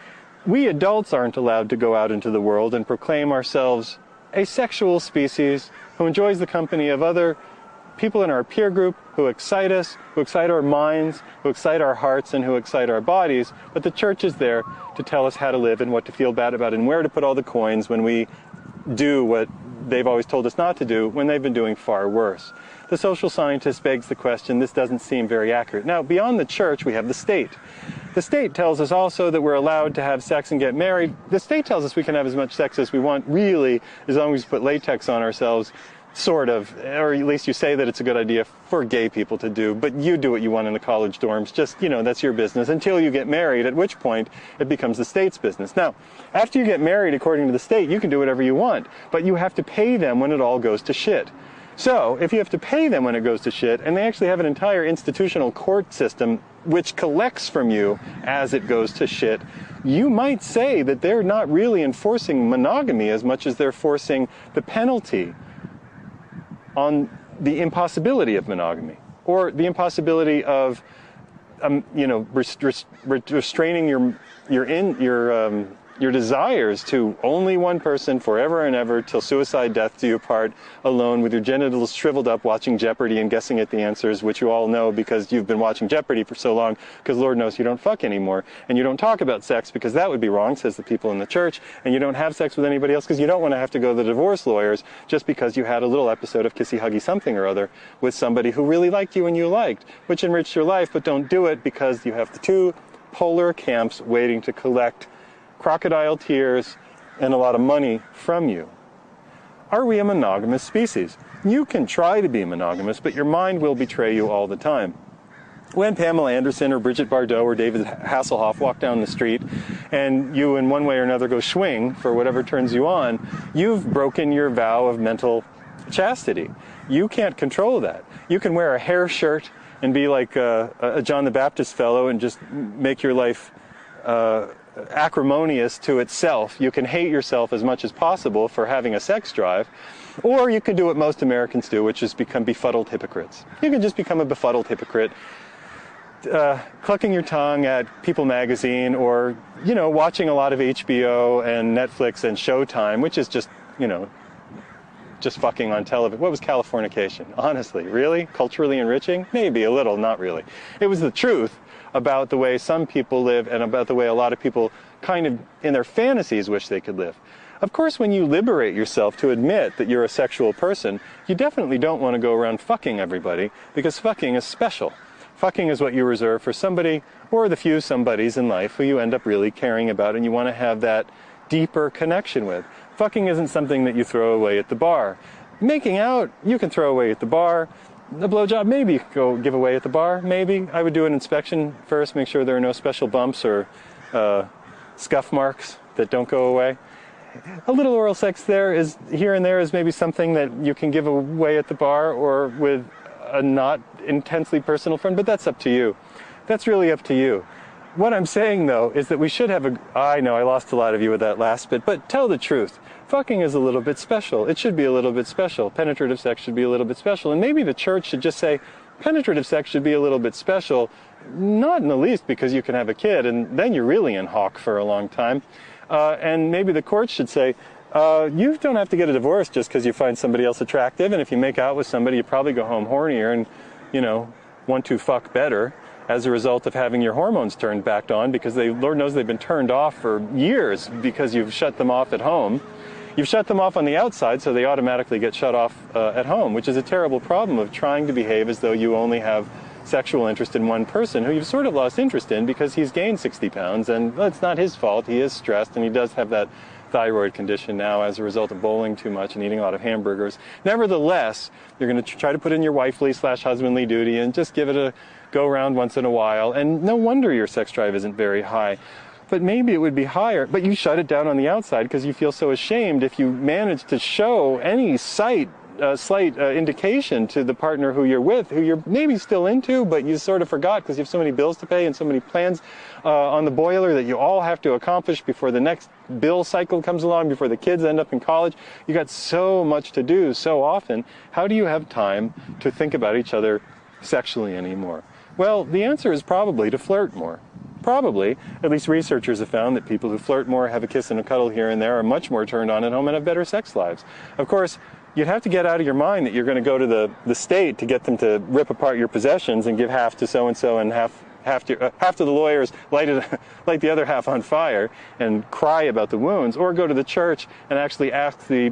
Speaker 2: We adults aren't allowed to go out into the world and proclaim ourselves a sexual species who enjoys the company of other people in our peer group who excite us, who excite our minds, who excite our hearts, and who excite our bodies. But the church is there to tell us how to live and what to feel bad about and where to put all the coins when we do what they've always told us not to do when they've been doing far worse. The social scientist begs the question, this doesn't seem very accurate. Now, beyond the church, we have the state. The state tells us also that we're allowed to have sex and get married. The state tells us we can have as much sex as we want, really, as long as we put latex on ourselves, sort of, or at least you say that it's a good idea for gay people to do, but you do what you want in the college dorms. Just, that's your business until you get married, at which point it becomes the state's business. Now, after you get married, according to the state, you can do whatever you want, but you have to pay them when it all goes to shit. So, if you have to pay them when it goes to shit, and they actually have an entire institutional court system which collects from you as it goes to shit, you might say that they're not really enforcing monogamy as much as they're forcing the penalty on the impossibility of monogamy, or the impossibility of, restraining your desires to only one person forever and ever till suicide, death do you part, alone with your genitals shriveled up watching Jeopardy and guessing at the answers, which you all know because you've been watching Jeopardy for so long, because Lord knows you don't fuck anymore. And you don't talk about sex because that would be wrong, says the people in the church. And you don't have sex with anybody else because you don't want to have to go to the divorce lawyers just because you had a little episode of kissy huggy something or other with somebody who really liked you and you liked, which enriched your life, but don't do it because you have the two polar camps waiting to collect crocodile tears and a lot of money from you. Are we a monogamous species? You can try to be monogamous, but your mind will betray you all the time. When Pamela Anderson or Bridget Bardot or David Hasselhoff walk down the street and you in one way or another go swing for whatever turns you on, you've broken your vow of mental chastity. You can't control that. You can wear a hair shirt and be like a John the Baptist fellow and just make your life acrimonious to itself. You can hate yourself as much as possible for having a sex drive, or you can do what most Americans do, which is become befuddled hypocrites. You can just become a befuddled hypocrite, clucking your tongue at People magazine, or watching a lot of HBO and Netflix and Showtime, which is just just fucking on television. What was Californication? Honestly, really? Culturally enriching? Maybe a little, not really. It was the truth about the way some people live and about the way a lot of people kind of in their fantasies wish they could live. Of course, when you liberate yourself to admit that you're a sexual person, you definitely don't want to go around fucking everybody, because fucking is special. Fucking is what you reserve for somebody or the few somebodies in life who you end up really caring about and you want to have that deeper connection with. Fucking isn't something that you throw away at the bar. Making out, you can throw away at the bar. The blowjob, maybe go give away at the bar, maybe. I would do an inspection first, make sure there are no special bumps or scuff marks that don't go away. A little oral sex there is here and there is maybe something that you can give away at the bar or with a not intensely personal friend, but that's up to you. That's really up to you. What I'm saying, though, is that we should have I know I lost a lot of you with that last bit, but tell the truth. Fucking is a little bit special. It should be a little bit special. Penetrative sex should be a little bit special. And maybe the church should just say, penetrative sex should be a little bit special, not in the least because you can have a kid, and then you're really in hawk for a long time. And maybe the courts should say, you don't have to get a divorce just because you find somebody else attractive, and if you make out with somebody, you probably go home hornier and, want to fuck better as a result of having your hormones turned back on because Lord knows they've been turned off for years because you've shut them off at home. You've shut them off on the outside, so they automatically get shut off at home, which is a terrible problem of trying to behave as though you only have sexual interest in one person who you've sort of lost interest in because he's gained 60 pounds, and it's not his fault. He is stressed, and he does have that thyroid condition now as a result of bowling too much and eating a lot of hamburgers. Nevertheless, you're going to try to put in your wifely/husbandly duty and just give it a go around once in a while, and no wonder your sex drive isn't very high. But maybe it would be higher, but you shut it down on the outside because you feel so ashamed if you manage to show any slight indication to the partner who you're with, who you're maybe still into, but you sort of forgot because you have so many bills to pay and so many plans on the boiler that you all have to accomplish before the next bill cycle comes along, before the kids end up in college. You got so much to do so often. How do you have time to think about each other sexually anymore? Well, the answer is probably to flirt more. Probably. At least researchers have found that people who flirt more, have a kiss and a cuddle here and there, are much more turned on at home and have better sex lives. Of course, you'd have to get out of your mind that you're going to go to the state to get them to rip apart your possessions and give half to so-and-so and half to the lawyers, light the other half on fire and cry about the wounds, or go to the church and actually ask the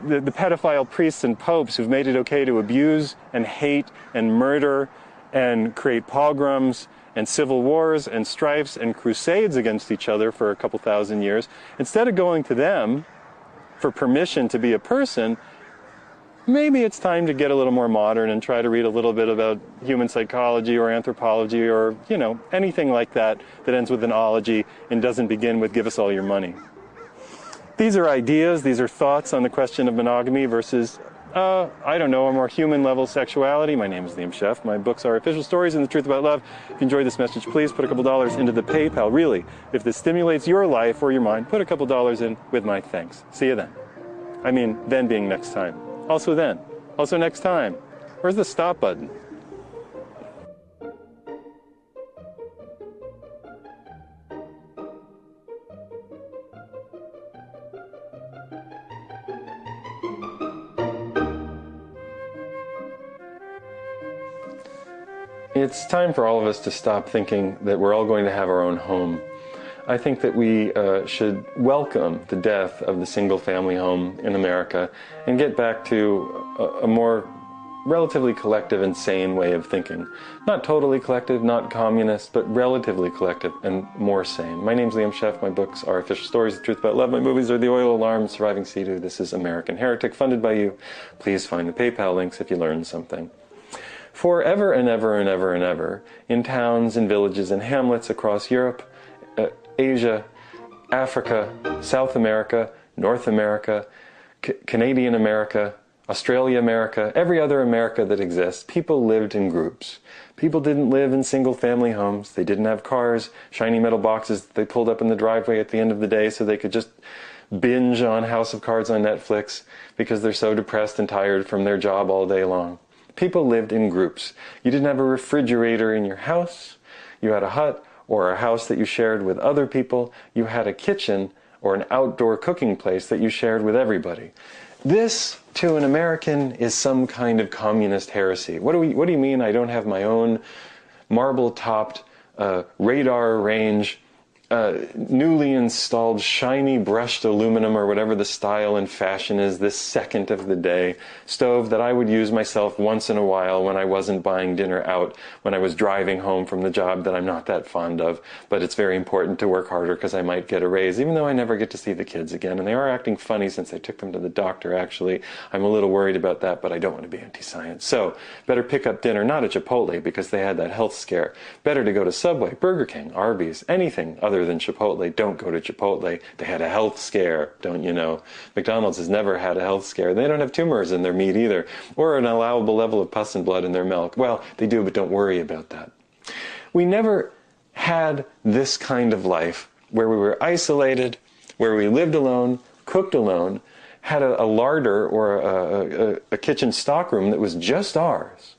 Speaker 2: pedophile priests and popes who've made it okay to abuse and hate and murder and create pogroms and civil wars and strifes and crusades against each other for a couple thousand years. Instead of going to them for permission to be a person, maybe it's time to get a little more modern and try to read a little bit about human psychology or anthropology or, anything like that that ends with an ology and doesn't begin with "give us all your money." These are ideas, these are thoughts on the question of monogamy versus, a more human level sexuality. My name is Liam Scheff. My books are Official Stories and the Truth About Love. If you enjoyed this message, please put a couple dollars into the PayPal. Really, if this stimulates your life or your mind, put a couple dollars in with my thanks. See you then. Then being next time. Also then. Also next time. Where's the stop button? It's time for all of us to stop thinking that we're all going to have our own home. I think that we should welcome the death of the single-family home in America and get back to a more relatively collective and sane way of thinking. Not totally collective, not communist, but relatively collective and more sane. My name's Liam Scheff. My books are Official Stories, The Truth About Love. My movies are The Oil Alarm, Surviving Sea-Doo. This is American Heretic, funded by you. Please find the PayPal links if you learned something. Forever and ever and ever and ever, in towns and villages and hamlets across Europe, Asia, Africa, South America, North America, Canadian America, Australia America, every other America that exists, people lived in groups. People didn't live in single-family homes. They didn't have cars, shiny metal boxes that they pulled up in the driveway at the end of the day so they could just binge on House of Cards on Netflix because they're so depressed and tired from their job all day long. People lived in groups. You didn't have a refrigerator in your house. You had a hut or a house that you shared with other people. You had a kitchen or an outdoor cooking place that you shared with everybody. This, to an American, is some kind of communist heresy. What do you mean I don't have my own marble-topped, radar range, newly installed shiny brushed aluminum or whatever the style and fashion is this second of the day stove that I would use myself once in a while when I wasn't buying dinner out, when I was driving home from the job that I'm not that fond of, but it's very important to work harder because I might get a raise, even though I never get to see the kids again, and they are acting funny since I took them to the doctor, actually. I'm a little worried about that, but I don't want to be anti-science. So, better pick up dinner, not at Chipotle because they had that health scare. Better to go to Subway, Burger King, Arby's, anything other than Chipotle. Don't go to Chipotle. They had a health scare, don't you know? McDonald's has never had a health scare. They don't have tumors in their meat either, or an allowable level of pus and blood in their milk. Well, they do, but don't worry about that. We never had this kind of life where we were isolated, where we lived alone, cooked alone, had a larder or a kitchen stockroom that was just ours.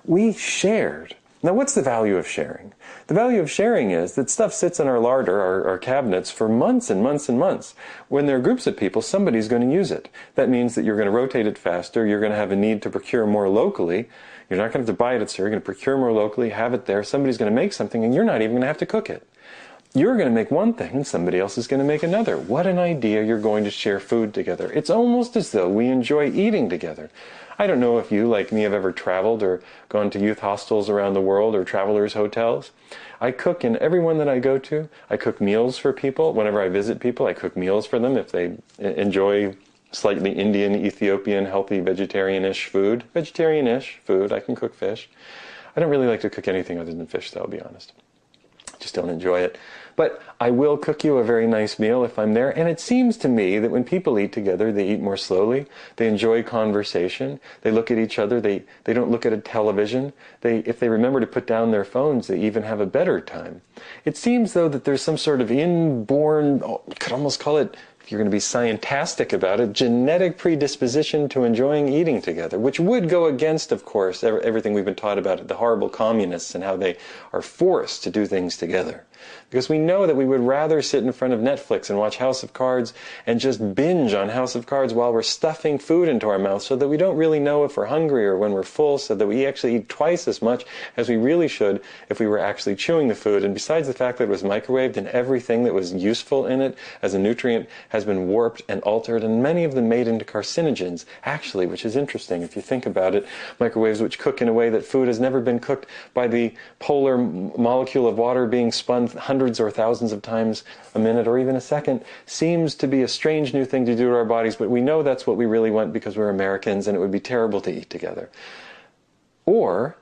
Speaker 2: We shared. Now, what's the value of sharing? The value of sharing is that stuff sits in our larder, our cabinets, for months and months and months. When there are groups of people, somebody's going to use it. That means that you're going to rotate it faster. You're going to have a need to procure more locally. You're not going to have to buy it at store. You're going to procure more locally, have it there. Somebody's going to make something, and you're not even going to have to cook it. You're going to make one thing, and somebody else is going to make another. What an idea, you're going to share food together. It's almost as though we enjoy eating together. I don't know if you, like me, have ever traveled or gone to youth hostels around the world or travelers' hotels. I cook in every one that I go to. I cook meals for people. Whenever I visit people, I cook meals for them if they enjoy slightly Indian, Ethiopian, healthy, vegetarian-ish food. Vegetarian-ish food. I can cook fish. I don't really like to cook anything other than fish, though, I'll be honest. Just don't enjoy it. But I will cook you a very nice meal if I'm there. And it seems to me that when people eat together, they eat more slowly. They enjoy conversation. They look at each other. They don't look at a television. If they remember to put down their phones, they even have a better time. It seems, though, that there's some sort of inborn, you could almost call it if you're going to be scientastic about it, genetic predisposition to enjoying eating together, which would go against, of course, everything we've been taught about the horrible communists and how they are forced to do things together. Because we know that we would rather sit in front of Netflix and watch House of Cards and just binge on House of Cards while we're stuffing food into our mouths so that we don't really know if we're hungry or when we're full, so that we actually eat twice as much as we really should if we were actually chewing the food. And besides the fact that it was microwaved and everything that was useful in it as a nutrient has been warped and altered, and many of them made into carcinogens, actually, which is interesting if you think about it. Microwaves which cook in a way that food has never been cooked by the polar molecule of water being spun hundreds or thousands of times a minute or even a second seems to be a strange new thing to do to our bodies, but we know that's what we really want because we're Americans and it would be terrible to eat together. Or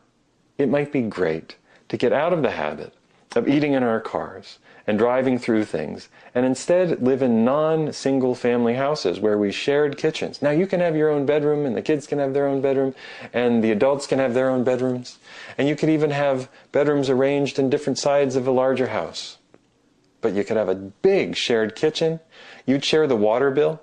Speaker 2: it might be great to get out of the habit of eating in our cars and driving through things, and instead live in non-single family houses where we shared kitchens. Now you can have your own bedroom, and the kids can have their own bedroom, and the adults can have their own bedrooms, and you could even have bedrooms arranged in different sides of a larger house. But you could have a big shared kitchen, you'd share the water bill,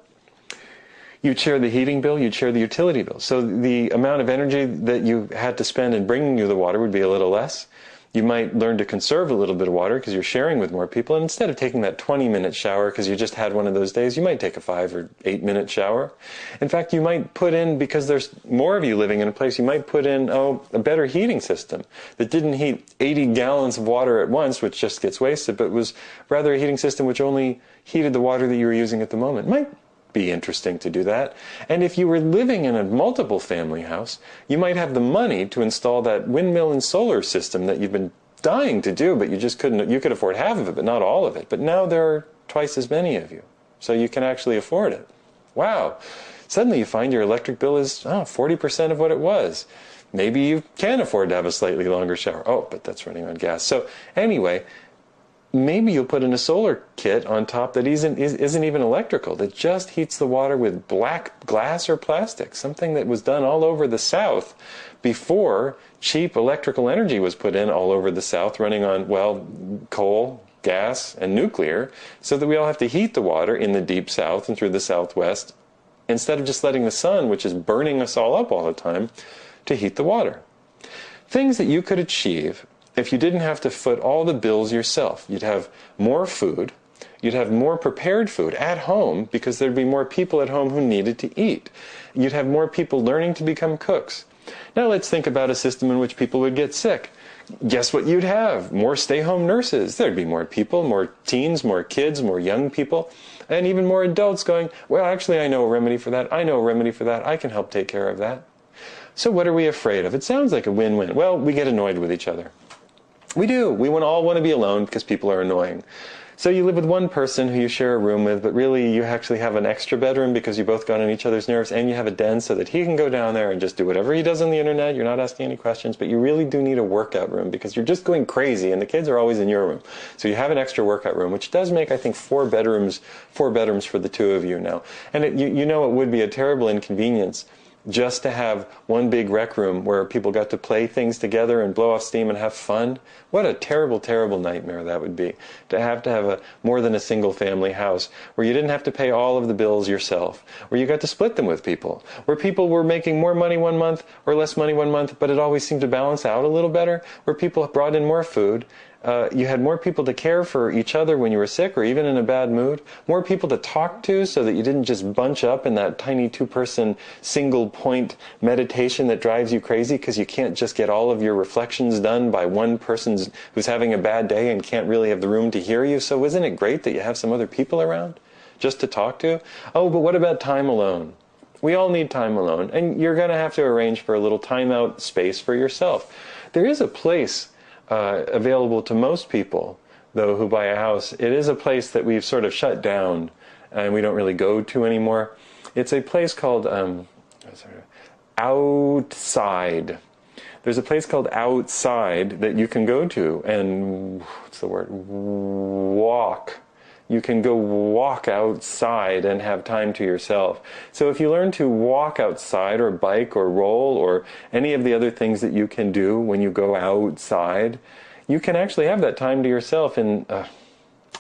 Speaker 2: you'd share the heating bill, you'd share the utility bill. So the amount of energy that you had to spend in bringing you the water would be a little less. You might learn to conserve a little bit of water because you're sharing with more people. And instead of taking that 20-minute shower because you just had one of those days, you might take a 5 or 8-minute shower. In fact, you might put in, because there's more of you living in a place, you might put in, a better heating system that didn't heat 80 gallons of water at once, which just gets wasted, but was rather a heating system which only heated the water that you were using at the moment. It might be interesting to do that. And if you were living in a multiple family house, you might have the money to install that windmill and solar system that you've been dying to do, but you just couldn't. You could afford half of it, but not all of it. But now there are twice as many of you, so you can actually afford it. Wow. Suddenly you find your electric bill is 40% of what it was. Maybe you can afford to have a slightly longer shower. Oh, but that's running on gas. So anyway, maybe you'll put in a solar kit on top that isn't even electrical, that just heats the water with black glass or plastic, something that was done all over the South before cheap electrical energy was put in all over the South, running on, well, coal, gas, and nuclear, so that we all have to heat the water in the deep South and through the Southwest, instead of just letting the sun, which is burning us all up all the time, to heat the water. Things that you could achieve if you didn't have to foot all the bills yourself. You'd have more food, you'd have more prepared food at home because there'd be more people at home who needed to eat. You'd have more people learning to become cooks. Now let's think about a system in which people would get sick. Guess what you'd have? More stay-home nurses. There'd be more people, more teens, more kids, more young people, and even more adults going, well, actually I know a remedy for that, I know a remedy for that, I can help take care of that. So what are we afraid of? It sounds like a win-win. Well, we get annoyed with each other. We do. We all want to be alone because people are annoying. So you live with one person who you share a room with, but really you actually have an extra bedroom because you both got on each other's nerves, and you have a den so that he can go down there and just do whatever he does on the internet. You're not asking any questions, but you really do need a workout room because you're just going crazy and the kids are always in your room. So you have an extra workout room, which does make, I think, 4 bedrooms for the two of you now. And you know it would be a terrible inconvenience just to have one big rec room where people got to play things together and blow off steam and have fun. What a terrible, terrible nightmare that would be, to have more than a single family house where you didn't have to pay all of the bills yourself, where you got to split them with people, where people were making more money one month or less money one month, but it always seemed to balance out a little better, where people brought in more food. You had more people to care for each other when you were sick or even in a bad mood, more people to talk to so that you didn't just bunch up in that tiny 2-person single point meditation that drives you crazy because you can't just get all of your reflections done by one person who's having a bad day and can't really have the room to hear you. So isn't it great that you have some other people around just to talk to? Oh, but what about time alone? We all need time alone, and you're going to have to arrange for a little time out space for yourself. There is a place available to most people, though, who buy a house. It is a place that we've sort of shut down and we don't really go to anymore. It's a place called Outside. There's a place called Outside that you can go to and, walk. You can go walk outside and have time to yourself. So if you learn to walk outside or bike or roll or any of the other things that you can do when you go outside, you can actually have that time to yourself in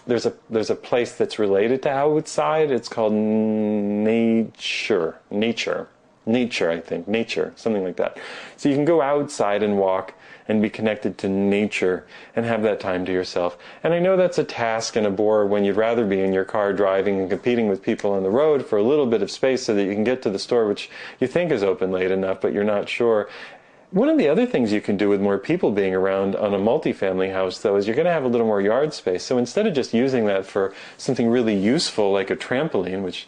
Speaker 2: there's a place that's related to outside. It's called nature, I think, nature, something like that. So you can go outside and walk and be connected to nature and have that time to yourself. And I know that's a task and a bore when you'd rather be in your car driving and competing with people on the road for a little bit of space so that you can get to the store, which you think is open late enough, but you're not sure. One of the other things you can do with more people being around on a multifamily house, though, is you're going to have a little more yard space. So instead of just using that for something really useful like a trampoline, which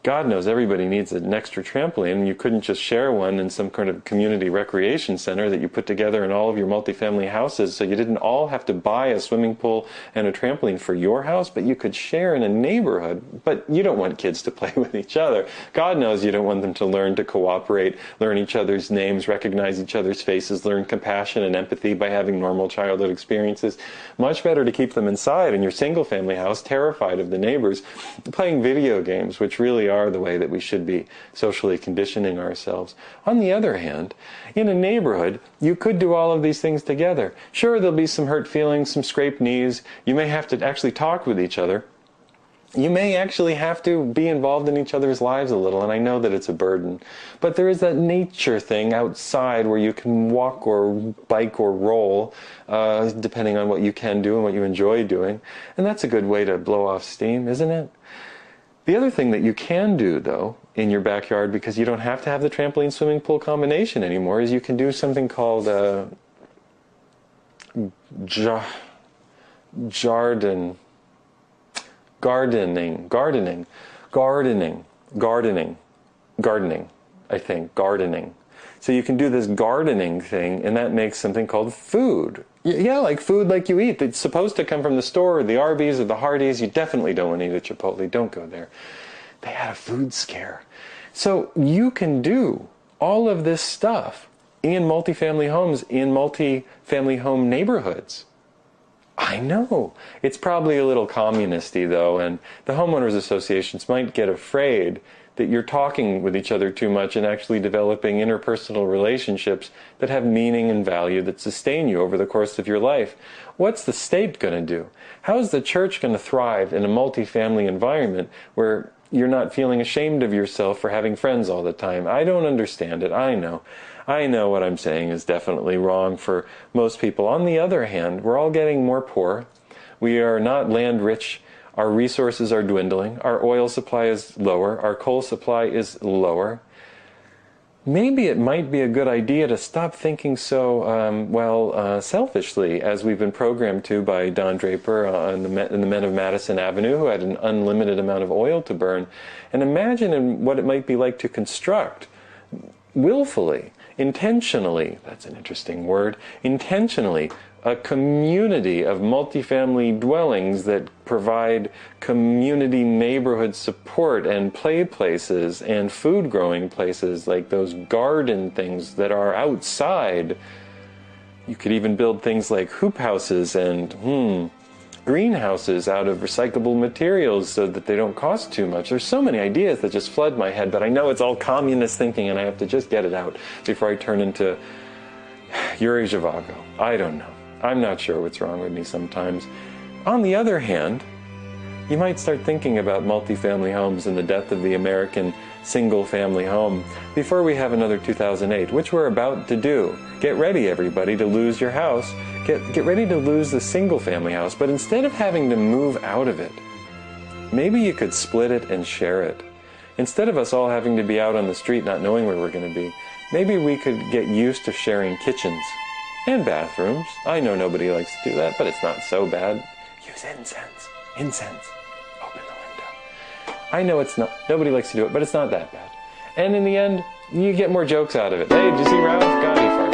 Speaker 2: God knows everybody needs an extra trampoline, and you couldn't just share one in some kind of community recreation center that you put together in all of your multifamily houses, so you didn't all have to buy a swimming pool and a trampoline for your house, but you could share in a neighborhood. But you don't want kids to play with each other. God knows you don't want them to learn to cooperate, learn each other's names, recognize each other's faces, learn compassion and empathy by having normal childhood experiences. Much better to keep them inside in your single family house, terrified of the neighbors, playing video games, which really are the way that we should be socially conditioning ourselves. On the other hand, in a neighborhood, you could do all of these things together. Sure, there'll be some hurt feelings, some scraped knees. You may have to actually talk with each other. You may actually have to be involved in each other's lives a little, and I know that it's a burden. But there is that nature thing outside where you can walk or bike or roll, depending on what you can do and what you enjoy doing. And that's a good way to blow off steam, isn't it? The other thing that you can do, though, in your backyard, because you don't have to have the trampoline swimming pool combination anymore, is you can do something called gardening, I think, gardening. So you can do this gardening thing, and that makes something called food. Yeah, like food like you eat. It's supposed to come from the store, or the Arby's, or the Hardee's. You definitely don't want to eat at Chipotle. Don't go there. They had a food scare. So you can do all of this stuff in multifamily homes, in multifamily home neighborhoods. I know. It's probably a little communisty, though, and the homeowners associations might get afraid that you're talking with each other too much and actually developing interpersonal relationships that have meaning and value that sustain you over the course of your life. What's the state going to do? How is the church going to thrive in a multifamily environment where you're not feeling ashamed of yourself for having friends all the time? I don't understand it. I know what I'm saying is definitely wrong for most people. On the other hand, we're all getting more poor. We are not land rich. Our resources are dwindling. Our oil supply is lower. Our coal supply is lower. Maybe it might be a good idea to stop thinking so, selfishly, as we've been programmed to by Don Draper in the Men of Madison Avenue, who had an unlimited amount of oil to burn, and imagine what it might be like to construct willfully, intentionally, that's an interesting word, intentionally, a community of multifamily dwellings that provide community neighborhood support and play places and food growing places, like those garden things that are outside. You could even build things like hoop houses and greenhouses out of recyclable materials so that they don't cost too much. There's so many ideas that just flood my head, but I know it's all communist thinking and I have to just get it out before I turn into Yuri Zhivago. I don't know. I'm not sure what's wrong with me sometimes. On the other hand, you might start thinking about multifamily homes and the death of the American single-family home before we have another 2008, which we're about to do. Get ready, everybody, to lose your house. Get ready to lose the single-family house, but instead of having to move out of it, maybe you could split it and share it. Instead of us all having to be out on the street not knowing where we're going to be, maybe we could get used to sharing kitchens and bathrooms. I know nobody likes to do that, but it's not so bad. Use incense. Incense. Open the window. I know nobody likes to do it, but it's not that bad. And in the end, you get more jokes out of it. Hey, did you see Ralph? God, he farted.